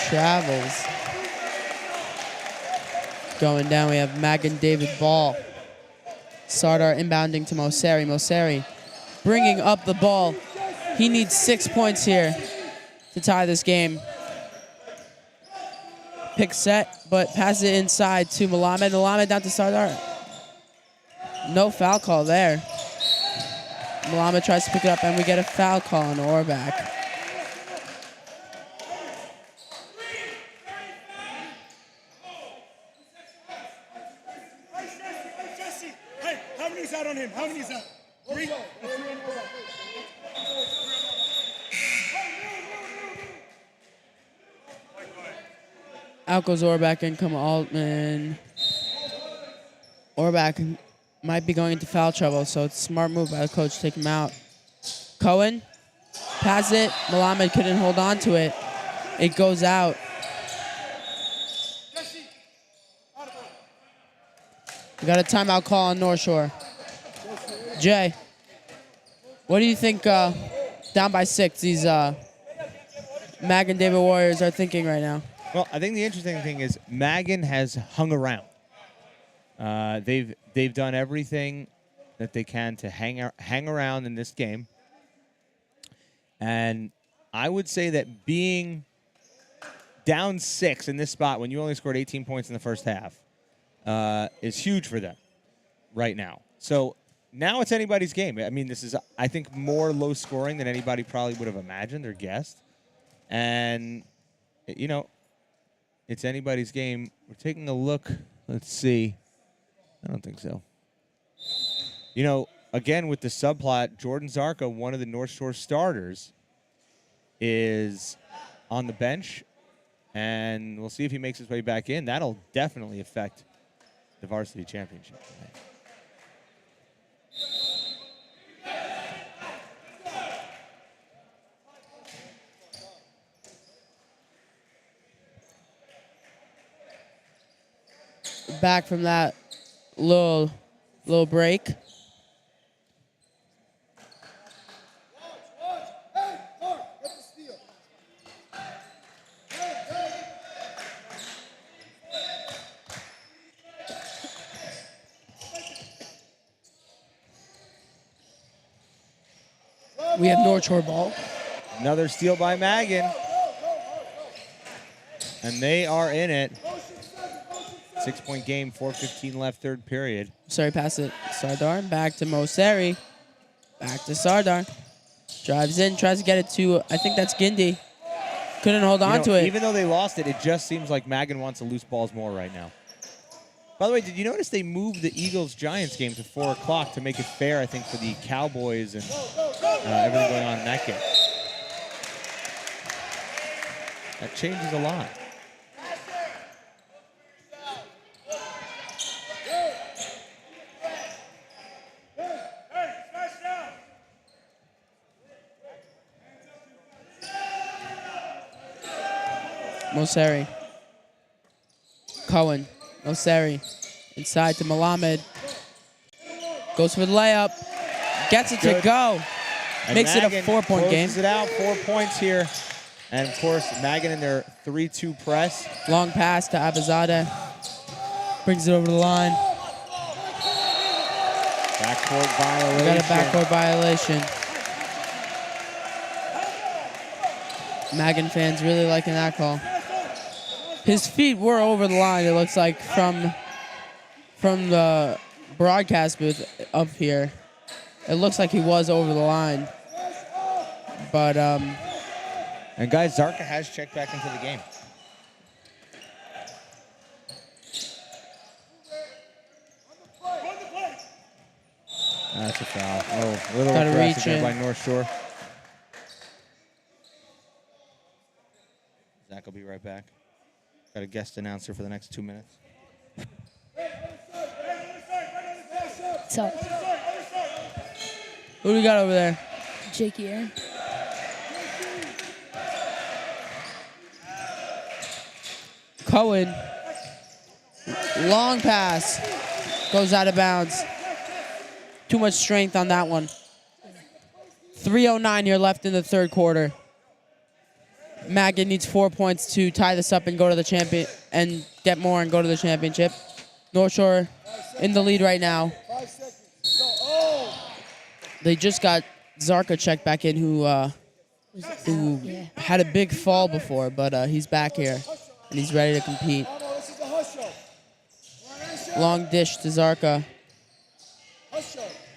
Travels. Going down, we have Magen David ball. Sardar inbounding to Mosery. Mosery bringing up the ball. He needs 6 points here to tie this game. Pick set, but passes it inside to Malamed. Malamed down to Sardar. No foul call there. Malamed tries to pick it up, and we get a foul call on Orback. Hey, how many is out on him? How many is out? 3? Out goes Orbach, in come Altman. Orbach might be going into foul trouble, so it's a smart move by the coach to take him out. Cohen, pass it. Malamed couldn't hold on to it. It goes out. We got a timeout call on North Shore. Jay, what do you think down by 6 these Magen David Warriors are thinking right now? Well, I think the interesting thing is Magen has hung around. They've done everything that they can to hang around in this game. And I would say that being down 6 in this spot when you only scored 18 points in the first half is huge for them right now. So now it's anybody's game. I mean, this is, I think, more low scoring than anybody probably would have imagined or guessed. And, you know, it's anybody's game. We're taking a look. Let's see. I don't think so. You know, again, with the subplot, Jordan Zarka, one of the North Shore starters, is on the bench. And we'll see if he makes his way back in. That'll definitely affect the varsity championship tonight. Back from that little break. We have North Shore ball. Another steal by Magen. And they are in it. 6-point game, 4:15 left, third period. Sorry, pass it. Sardar, back to Moseri. Back to Sardar. Drives in, tries to get it to, I think that's Gindi. Couldn't hold on to it. Even though they lost it, it just seems like Magen wants to loose balls more right now. By the way, did you notice they moved the Eagles-Giants game to 4 o'clock to make it fair, I think, for the Cowboys and everything going on in that game? That changes a lot. Moseri. Cohen. Moseri. Inside to Malamed. Goes for the layup. Gets it to go. And Makes it a Magen 4-point game. closes it out, 4 points here. And, of course, Magen in their 3-2 press. Long pass to Abizadeh. Brings it over the line. Backcourt violation. Got a backcourt violation. Magen fans really liking that call. His feet were over the line, it looks like, from the broadcast booth up here. It looks like he was over the line. But, And, guys, Zarka has checked back into the game. That's a foul. Oh, a little Gotta aggressive reach there in. by North Shore. Zach will be right back. Got a guest announcer for the next 2 minutes. What's up? who do we got over there? Jakey Aaron. Cohen. Long pass. Goes out of bounds. Too much strength on that one. 3:09 here left in the third quarter. Magen needs 4 points to tie this up and go to the champion and get more and go to the championship. North Shore in the lead right now. They just got Zarka checked back in, who had a big fall before, but he's back here and he's ready to compete. Long dish to Zarka.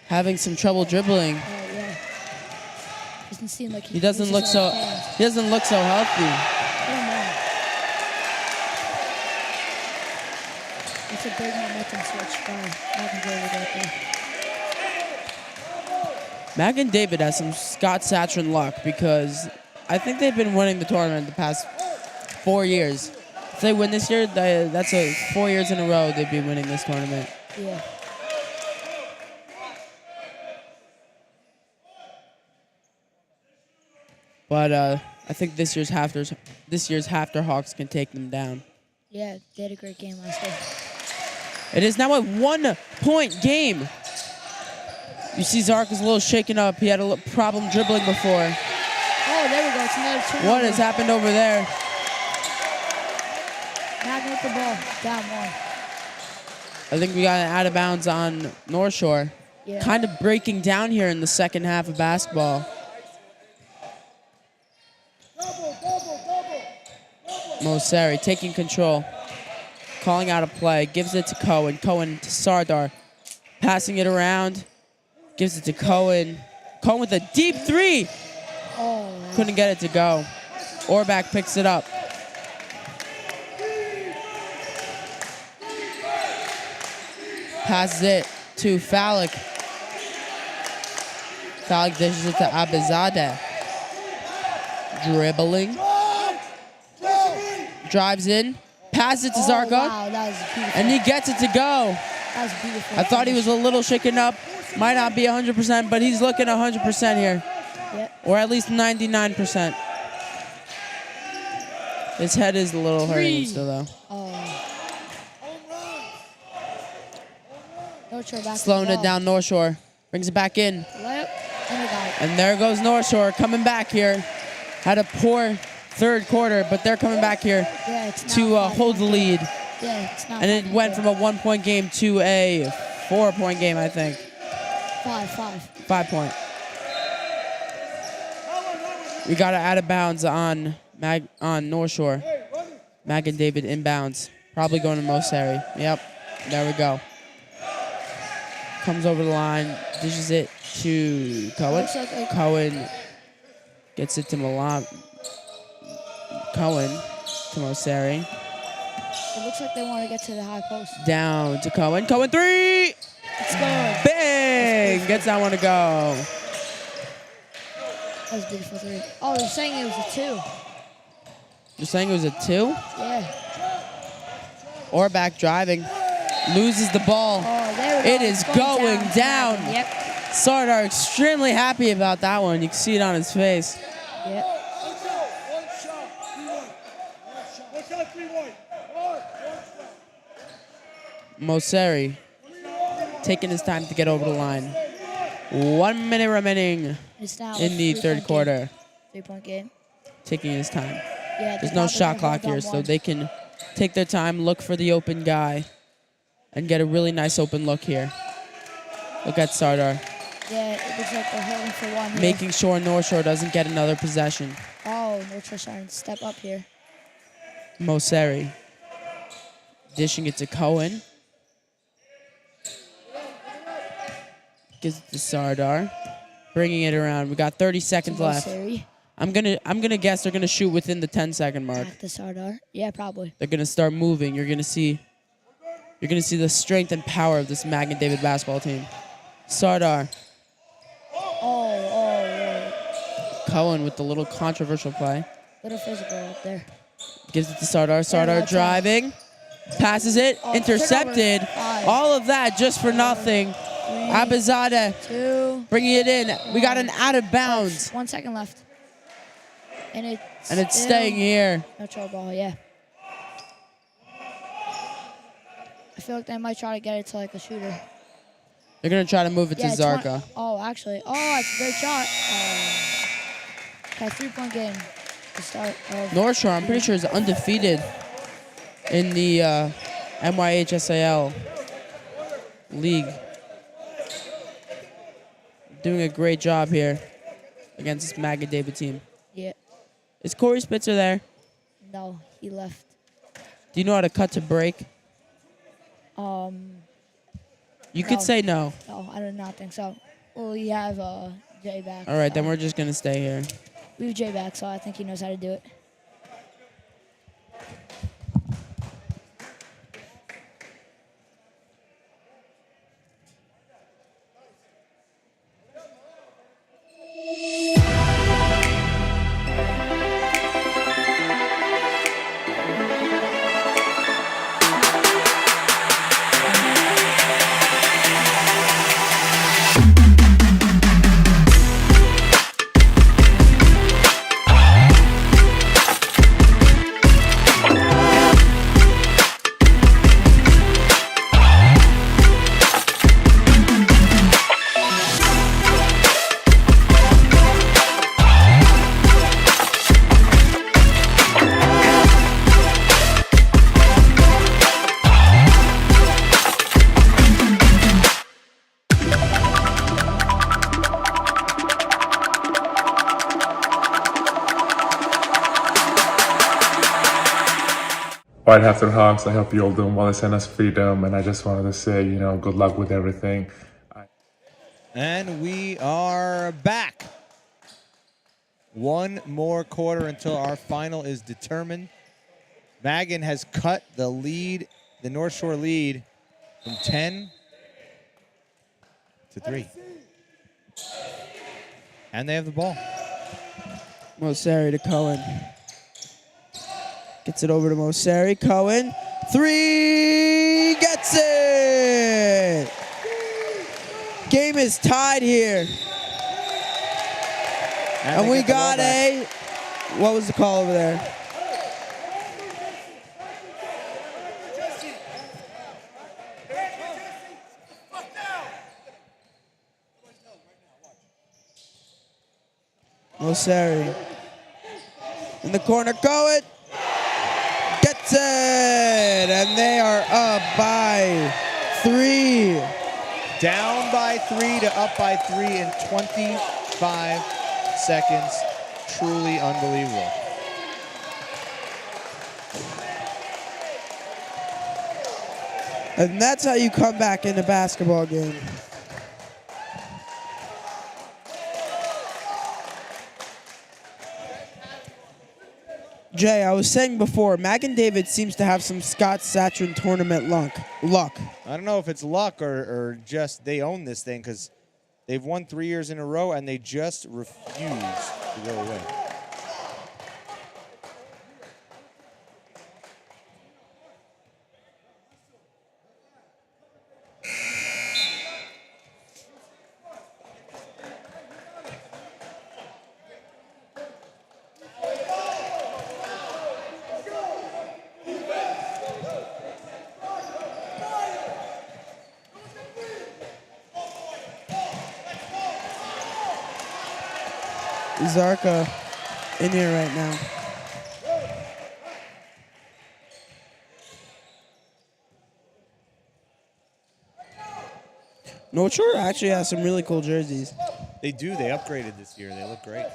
Having some trouble dribbling. Yeah. Doesn't seem like He doesn't look so healthy. It's a big momentum switch by Magen David right there. Magen David has some Scott Satran luck because I think they've been winning the tournament the past 4 years. If they win this year, that's 4 years in a row they'd be winning this tournament. Yeah. But I think this year's Hafter Hawks can take them down. Yeah, they had a great game last year. It is now a 1-point game. You see Zarka's a little shaken up. He had a little problem dribbling before. Oh, there we go. It's another turnover. What has happened over there? Magen with the ball. Down one. I think we got an out of bounds on North Shore. Yeah. Kind of breaking down here in the second half of basketball. Moseri taking control. Calling out a play. Gives it to Cohen. Cohen to Sardar. Passing it around. Gives it to Cohen. Cohen with a deep three. Oh. Couldn't get it to go. Orbach picks it up. Passes it to Falik. Falik dishes it to Abizadeh. Dribbling. Drives in. Passes it to Zarka. Wow, that was beautiful. And he gets it to go. That was beautiful. I thought he was a little shaken up. Might not be 100%, but he's looking 100% here. Yep. Or at least 99%. His head is a little hurting still, though. North Shore back. Slowing it down, North Shore. Brings it back in. Layup, and he got it. And there goes North Shore coming back here. Had a poor third quarter, but they're coming back here Yeah, it's to now hold the lead. Yeah, it's not. And it went from a 1-point game to a 4-point game, I think. 5. 5-point. We got it out of bounds on North Shore. Magen David inbounds. Probably going to Moseri. Yep. There we go. Comes over the line. Dishes it to Cohen. Cohen gets it to Milan. Cohen to Moseri. It looks like they want to get to the high post. Down to Cohen. Cohen three! It's good. Bang! Gets that one to go. That was a beautiful three. Oh, they're saying it was a 2. You're saying it was a 2? Yeah. Orbach driving. Loses the ball. Oh, there we go. It is It's going down. Yep. Sardar extremely happy about that one. You can see it on his face. Yep. Moseri taking his time to get over the line. 1 minute remaining It's now in the third quarter. 3-point game. Taking his time. Yeah. There's no shot clock here, so they can take their time, look for the open guy, and get a really nice open look here. Look at Sardar. Yeah, it looks like they're holding for one. Here. Making sure North Shore doesn't get another possession. Oh, North Shore starting to step up here. Moseri dishing it to Cohen. Gives it to Sardar. Bringing it around. We got 30 seconds left. Moseri. I'm gonna guess they're gonna shoot within the 10-second mark. Back to Sardar. Yeah, probably. They're gonna start moving. You're gonna see the strength and power of this Magen David basketball team. Sardar. Oh. Cohen with the little controversial play. Little physical up there. Gives it to Sardar. Sardar that's driving. Passes it. Oh, intercepted. turnover. 5. All of that just for nothing. 3, Abizadeh 2. bringing it in. We got an out of bounds. 1 second left. And it's still staying here. No trouble ball, yeah. I feel like they might try to get it to like a shooter. They're going to try to move it to Yeah, Zarka. Actually. Oh, that's a great shot. Okay, 3-point game to start. North Shore, I'm pretty sure, is undefeated in the MYHSAL league. Doing a great job here against this Magen David team. Yeah. Is Corey Spitzer there? No, he left. Do you know how to cut to break? You could No. say no. No, I do not think so. Well, we have Jay back. All right, then we're just going to stay here. We have Jay back, so I think he knows how to do it. Right after Hawks, I hope you all doing well. It's NS Freedom, and I just wanted to say, good luck with everything. And we are back. One more quarter until our final is determined. Magen has cut the lead, the North Shore lead, from 10 to 3. And they have the ball. Moseri to Cohen. Gets it over to Moseri. Cohen. 3. Gets it. Game is tied here. And we got a, what was the call over there? Moseri. In the corner, Cohen. Gets it. And they are up by 3. Down by 3 to up by 3 in 25 seconds. Truly unbelievable. And that's how you come back in a basketball game. Jay, I was saying before, Magen David seems to have some Scott Satran tournament luck. I don't know if it's luck or just they own this thing because they've won 3 years in a row and they just refuse to go away. Zarka in here right now. North Shore actually has some really cool jerseys. They do. They upgraded this year. They look great.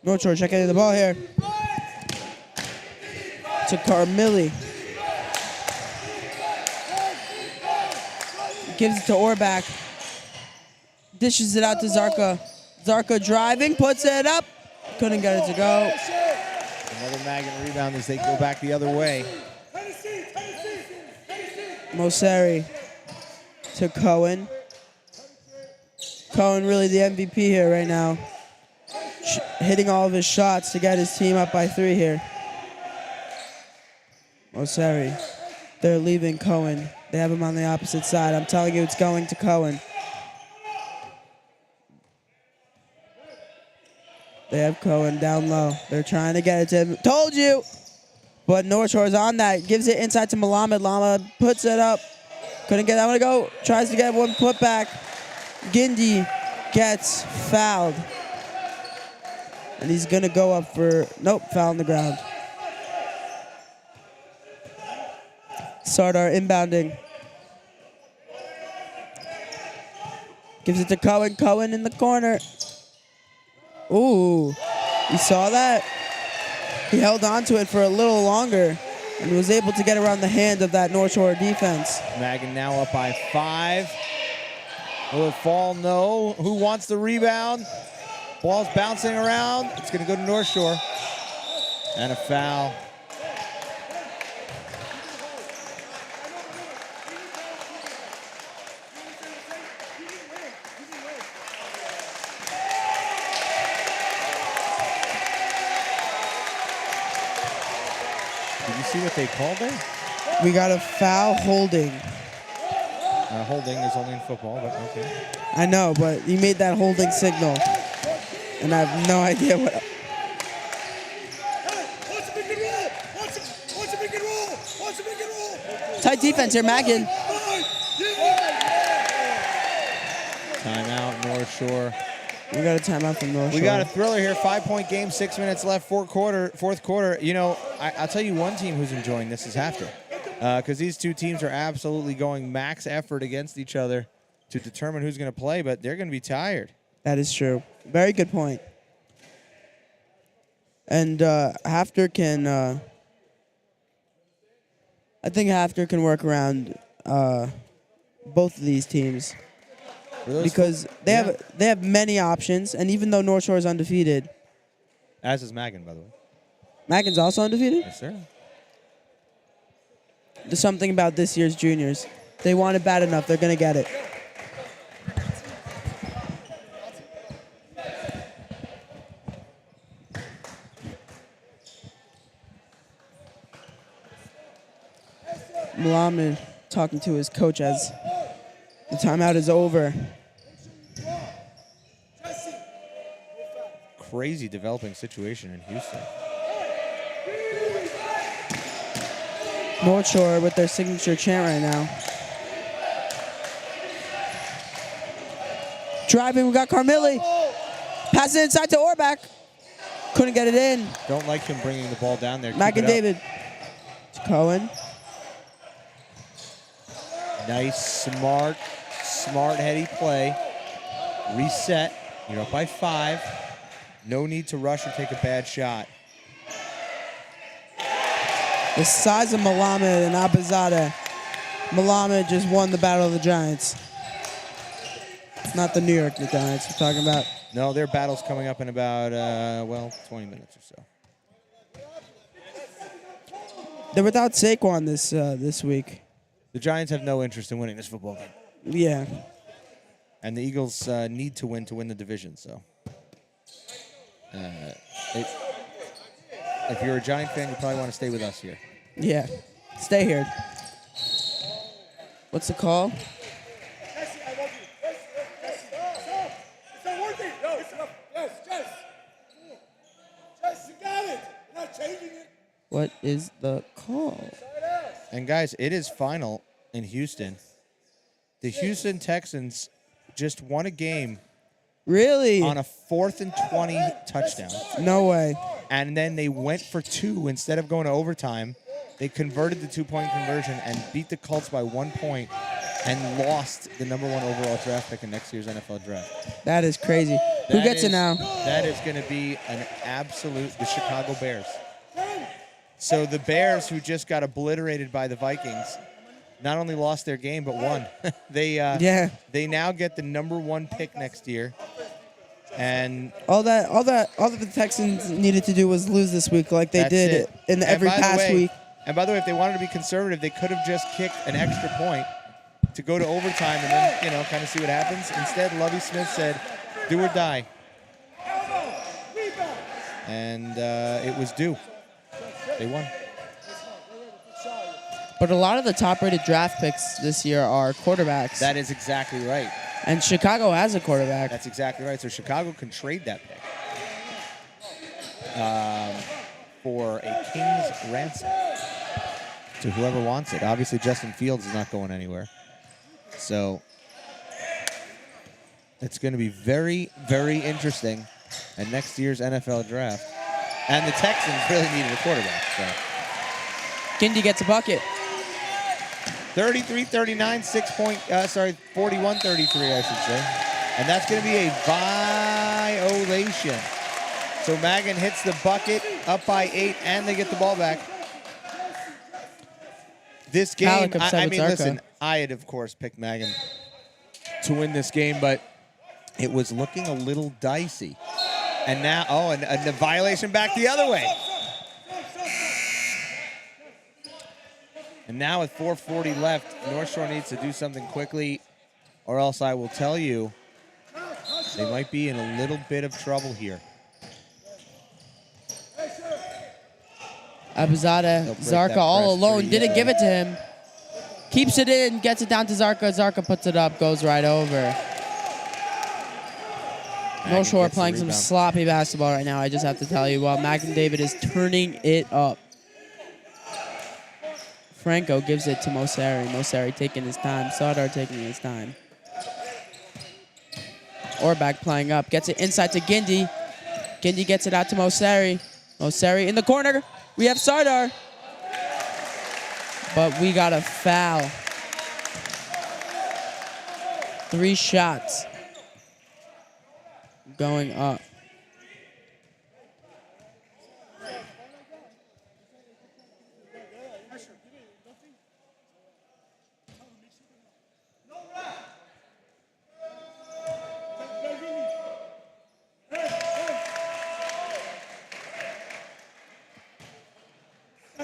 North Shore checking the ball here. To Carmilli. Gives it to Orbach. Dishes it out to Zarka. Zarka driving, puts it up. Couldn't get it to go. Another Magen rebound as they go back the other way. Moseri to Cohen. Cohen really the MVP here right now. Hitting all of his shots to get his team up by 3 here. Moseri. They're leaving Cohen. They have him on the opposite side. I'm telling you, it's going to Cohen. They have Cohen down low. They're trying to get it to him. Told you! But North Shore's on that. Gives it inside to Malamed. Lama puts it up. Couldn't get that one to go. Tries to get one put back. Gindi gets fouled. And he's going to go up for, nope, foul on the ground. Sardar inbounding. Gives it to Cohen. Cohen in the corner. Ooh, you saw that? He held on to it for a little longer and was able to get around the hand of that North Shore defense. Magen now up by 5. Will it fall? No. Who wants the rebound? Ball's bouncing around. It's going to go to North Shore. And a foul. Did you see what they called there? We got a foul holding. Holding is only in football, but okay. I know, but he made that holding signal. And I have no idea what. Tight defense here, Magen. Timeout, North Shore. We got a timeout from North Shore. We got a thriller here. 5-point game, 6 minutes left, fourth quarter. You know, I'll tell you one team who's enjoying this is Hafter. Because these two teams are absolutely going max effort against each other to determine who's going to play, but they're going to be tired. That is true. Very good point. And Hafter can, I think Hafter can work around both of these teams because they have many options. And even though North Shore is undefeated, as is Magen, by the way. Magen's also undefeated. Yes, sir. There's something about this year's juniors. They want it bad enough, they're gonna get it. Muhammad talking to his coach as the timeout is over. Crazy developing situation in Houston. North Shore with their signature chant right now. Driving, we got Carmilli. Pass it inside to Orbach. Couldn't get it in. Don't like him bringing the ball down there. Magen David. To Cohen. Nice, smart, heady play. Reset. You're up by 5. No need to rush or take a bad shot. The size of Malamed and Abizadeh. Malamed just won the Battle of the Giants. Not the New York Giants we're talking about. No, their battle's coming up in about, 20 minutes or so. They're without Saquon this week. The Giants have no interest in winning this football game. Yeah. And the Eagles need to win the division, so. If you're a Giant fan, you probably want to stay with us here. Yeah. Stay here. What's the call? What is the call? And guys, it is final in Houston. The Houston Texans just won a game. Really? On a 4th and 20 touchdown. No way. And then they went for 2 instead of going to overtime. They converted the 2-point conversion and beat the Colts by 1 point and lost the #1 overall draft pick in next year's NFL draft. That is crazy. Who gets it now? That is going to be an absolute, the Chicago Bears. So the Bears, who just got obliterated by the Vikings, not only lost their game but won. They now get the #1 pick next year, and all that the Texans needed to do was lose this week, like they did in every past week. And by the way, if they wanted to be conservative, they could have just kicked an extra point to go to overtime and then kind of see what happens. Instead, Lovie Smith said, "Do or die," and it was due. They won. But a lot of the top-rated draft picks this year are quarterbacks. That is exactly right. And Chicago has a quarterback. That's exactly right. So Chicago can trade that pick for a king's ransom to whoever wants it. Obviously, Justin Fields is not going anywhere. So it's going to be very, very interesting at next year's NFL draft. And the Texans really needed a quarterback. So. Kindy gets a bucket. 33-39, 41-33, I should say. And that's going to be a violation. So Magen hits the bucket, up by 8, and they get the ball back. This game, I mean, listen, I had, of course, picked Magen to win this game, but it was looking a little dicey. And now, and a violation back the other way. And now with 4:40 left, North Shore needs to do something quickly, or else I will tell you they might be in a little bit of trouble here. Abizadeh, Zarka all alone, didn't give it to him. Keeps it in, gets it down to Zarka. Zarka puts it up, goes right over. North Shore playing some sloppy basketball right now, I just have to tell you, while Magen David is turning it up. Franco gives it to Mosari. Mosari taking his time. Sadar taking his time. Orbach playing up. Gets it inside to Gindi. Gindi gets it out to Mosseri. Mosseri in the corner. We have Sardar. But we got a foul. 3 shots going up.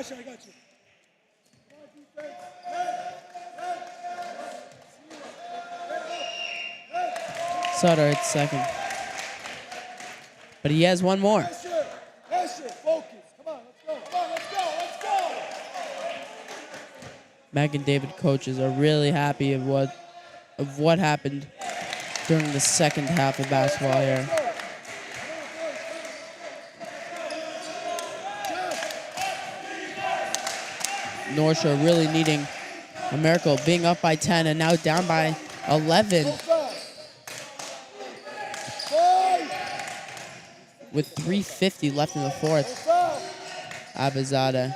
I got you. Sutter hits second. But he has one more. Pressure, focus. Come on, let's go. Come on, let's go. Magen David coaches are really happy of what happened during the second half of basketball here. North Shore really needing a miracle, being up by 10 and now down by 11. With 3:50 left in the fourth. Abizadeh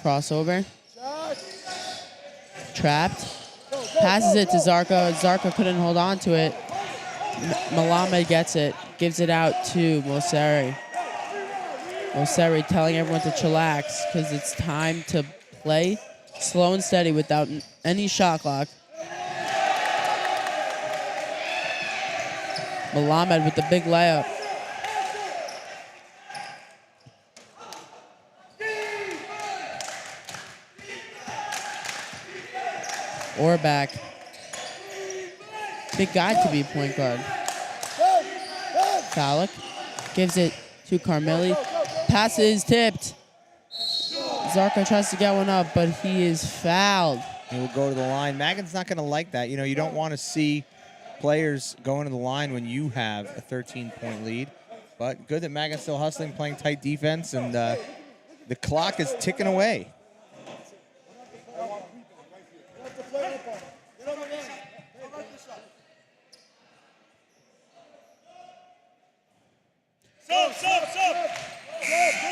crossover. Trapped. Passes it to Zarka. Zarka couldn't hold on to it. Malamed gets it. Gives it out to Mosseri. Mosseri telling everyone to chillax because it's time to play slow and steady without any shot clock. Malamed with the big layup. Orbach. Big guy to be point guard. Falik gives it to Carmeli. Pass is tipped. Zarka tries to get one up, but he is fouled. He will go to the line. Magen's not going to like that. You know, you don't want to see players going to the line when you have a 13-point lead. But good that Magen's still hustling, playing tight defense, and the clock is ticking away.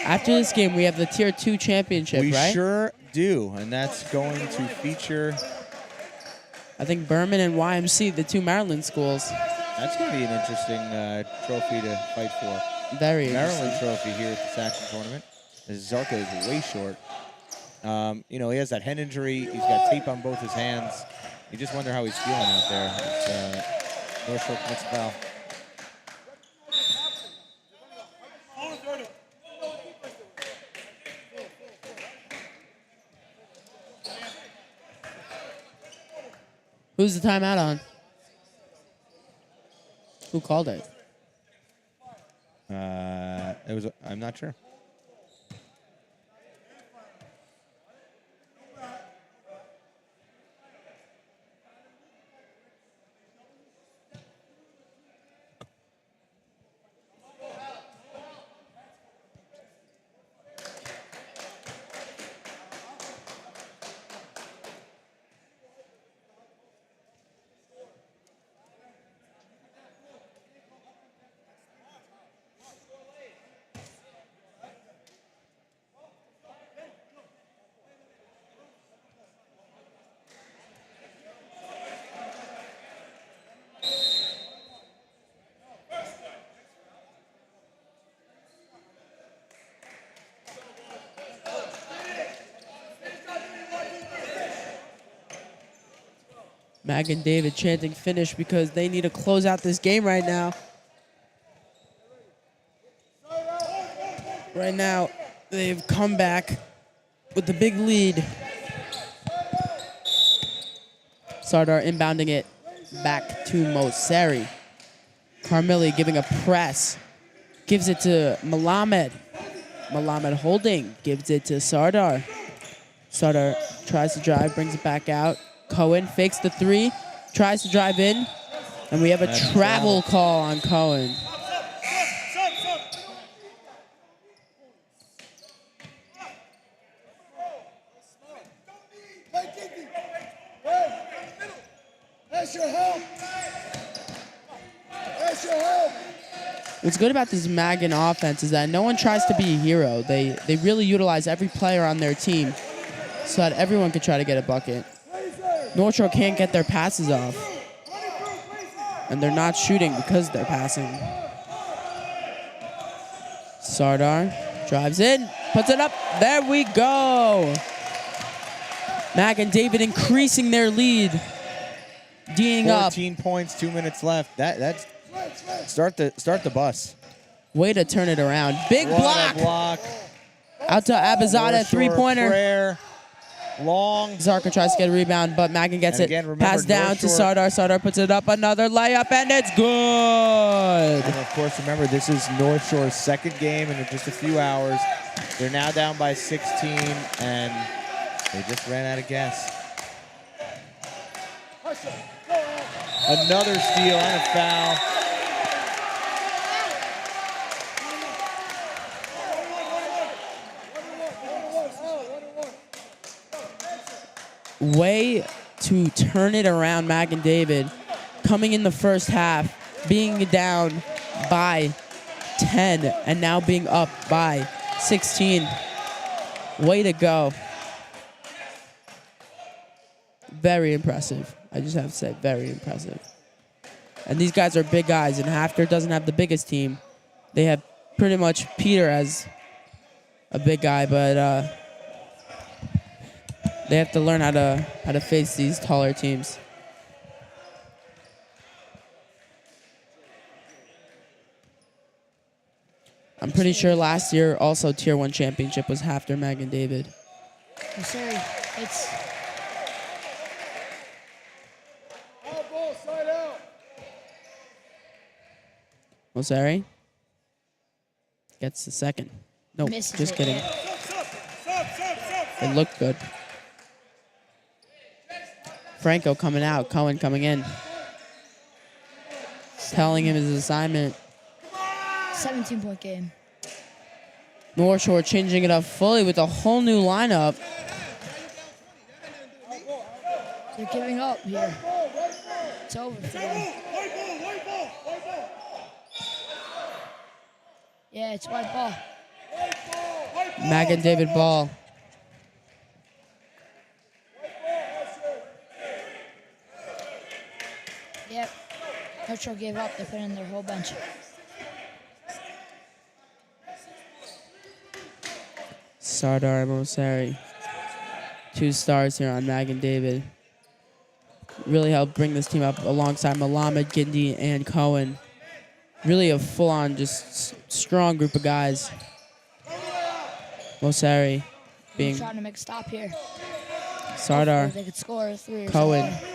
After this game, we have the Tier 2 championship, We right? sure do, and that's going to feature... I think Berman and YMC, the 2 Maryland schools. That's going to be an interesting trophy to fight for. Very Maryland interesting. trophy here at the Satran tournament. Zarka is way short. You know, he has that head injury. He's got tape on both his hands. You just wonder how he's feeling out there. It's, North Shore commits a foul. Who's the timeout on? Who called it? It was. I'm not sure. Magen David chanting finish because they need to close out this game right now. Right now, they've come back with the big lead. Sardar inbounding it back to Mosseri. Carmeli giving a press. Gives it to Malamed. Malamed holding. Gives it to Sardar. Sardar tries to drive, brings it back out. Cohen fakes the 3, tries to drive in, and we have a travel call on Cohen. That's your help. That's What's good about this Magen offense is that no one tries to be a hero. They really utilize every player on their team so that everyone can try to get a bucket. North Shore can't get their passes off. And they're not shooting because they're passing. Sardar drives in, puts it up. There we go. Magen David increasing their lead. D'ing up. 14 points, 2 minutes left. That's start the bus. Way to turn it around. Big What a block. Out to Abizadeh, North Shore three-pointer. prayer. Long. Zarka tries to get a rebound, but Magen gets And it. again, remember, Pass down North to Shore- Sardar. Sardar puts it up. Another layup, and it's good. And of course, remember, this is North Shore's second game in just a few hours. They're now down by 16, and they just ran out of gas. Another steal and a foul. Way to turn it around, Magen David. Coming in the first half, being down by 10, and now being up by 16. Way to go. Very impressive. I just have to say, very impressive. And these guys are big guys, and Hafter doesn't have the biggest team. They have pretty much Peter as a big guy, but they have to learn how to face these taller teams. I'm pretty sure last year also Tier 1 championship was Hafter Magen David. I'm sorry. It's Mosari gets the second. Nope, Misses just it, kidding. It looked good. Franco coming out, Cohen coming in. Telling him his assignment. 17-point game. North Shore changing it up fully with a whole new lineup. They're giving up here. It's over for them. Yeah, it's white ball. Magen David ball. Yep. North Shore gave up. They put in their whole bench. Sardar Mosari. 2 stars here on Magen David. Really helped bring this team up alongside Malamed, Gindi, and Cohen. Really a full-on, just strong group of guys. Mosari being Trying to make a stop here. Sardar, They could score 3 or Cohen. something.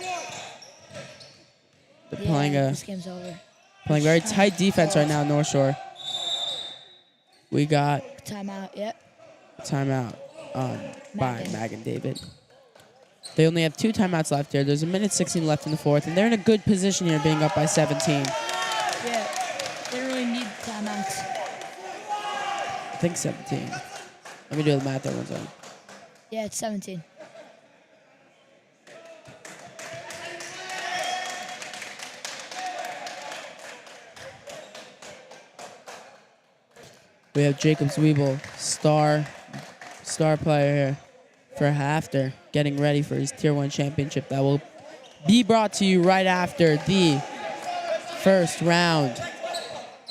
They're Yeah, playing this game's over. very tight defense right now, North Shore. We got Timeout. Yep. timeout by Magen David. They only have 2 timeouts left here. There's 1:16 left in the fourth, and they're in a good position here, being up by 17. Yeah. They really need timeouts. I think 17. Let me do the math there one time. Yeah, it's 17. We have Jacob Zwiebel, star player here for Hafter, getting ready for his Tier 1 championship that will be brought to you right after the first round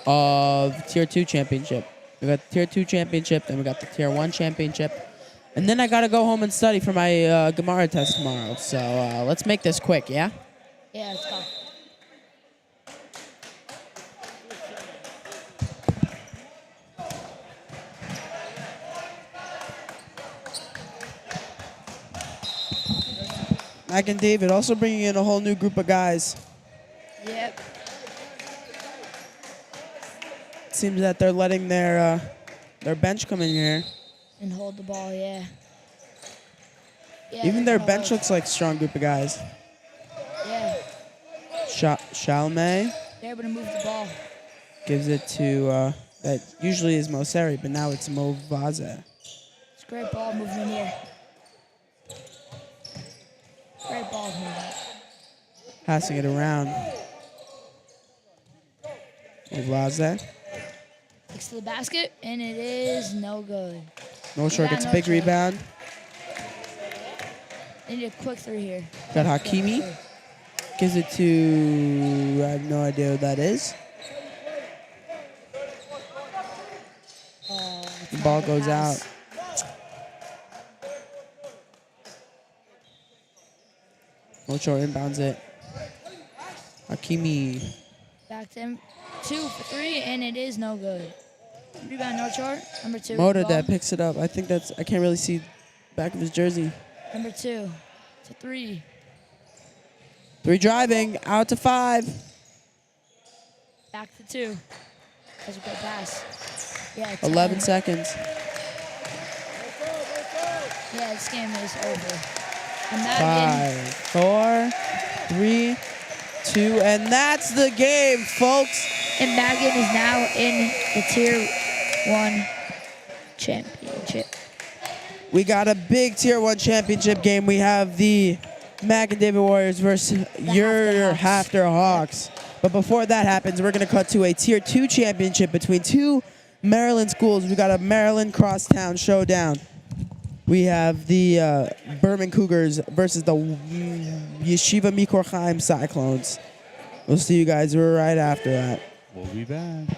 of Tier 2 championship. We got the Tier 2 championship, then we got the Tier 1 championship. And then I got to go home and study for my Gemara test tomorrow. So let's make this quick, yeah? Yeah, let's go. Magen David also bringing in a whole new group of guys. Yep. Seems that they're letting their bench come in here. And hold the ball, yeah. Even their bench looks like a strong group of guys. Yeah. Shalmay They're able to move the ball. gives it to, that usually is Mosari, but now it's Mo Vaza. It's great ball movement here. Great ball movement. Passing it around. Raza. Kicks to the basket, and it is no good. North Shore Yeah, gets a North big Shore. rebound. They need a quick 3 here. Got Hakimi. Gives it to, I have no idea what that is. It's The not ball the goes pass. out. North Shore inbounds it. Hakimi. Back to him. 2 for 3, and it is no good. Rebound North Shore. Number 2. Motor ball. that picks it up. I think that's, I can't really see back of his jersey. Number 2 to 3. 3 driving, out to 5. Back to 2. That's a good pass. Yeah. 11 10. seconds. Yeah, this game is over. And Magen, 5, 4, 3, 2, and that's the game, folks. and Magen is now in the Tier 1 championship. We got a big Tier 1 championship game. We have the Magen David Warriors versus your Hafter Hawks. But before that happens, we're going to cut to a Tier 2 championship between 2 Maryland schools. We got a Maryland crosstown showdown. We have the Berman Cougars versus the Yeshiva Mikorchaim Cyclones. We'll see you guys right after that. We'll be back.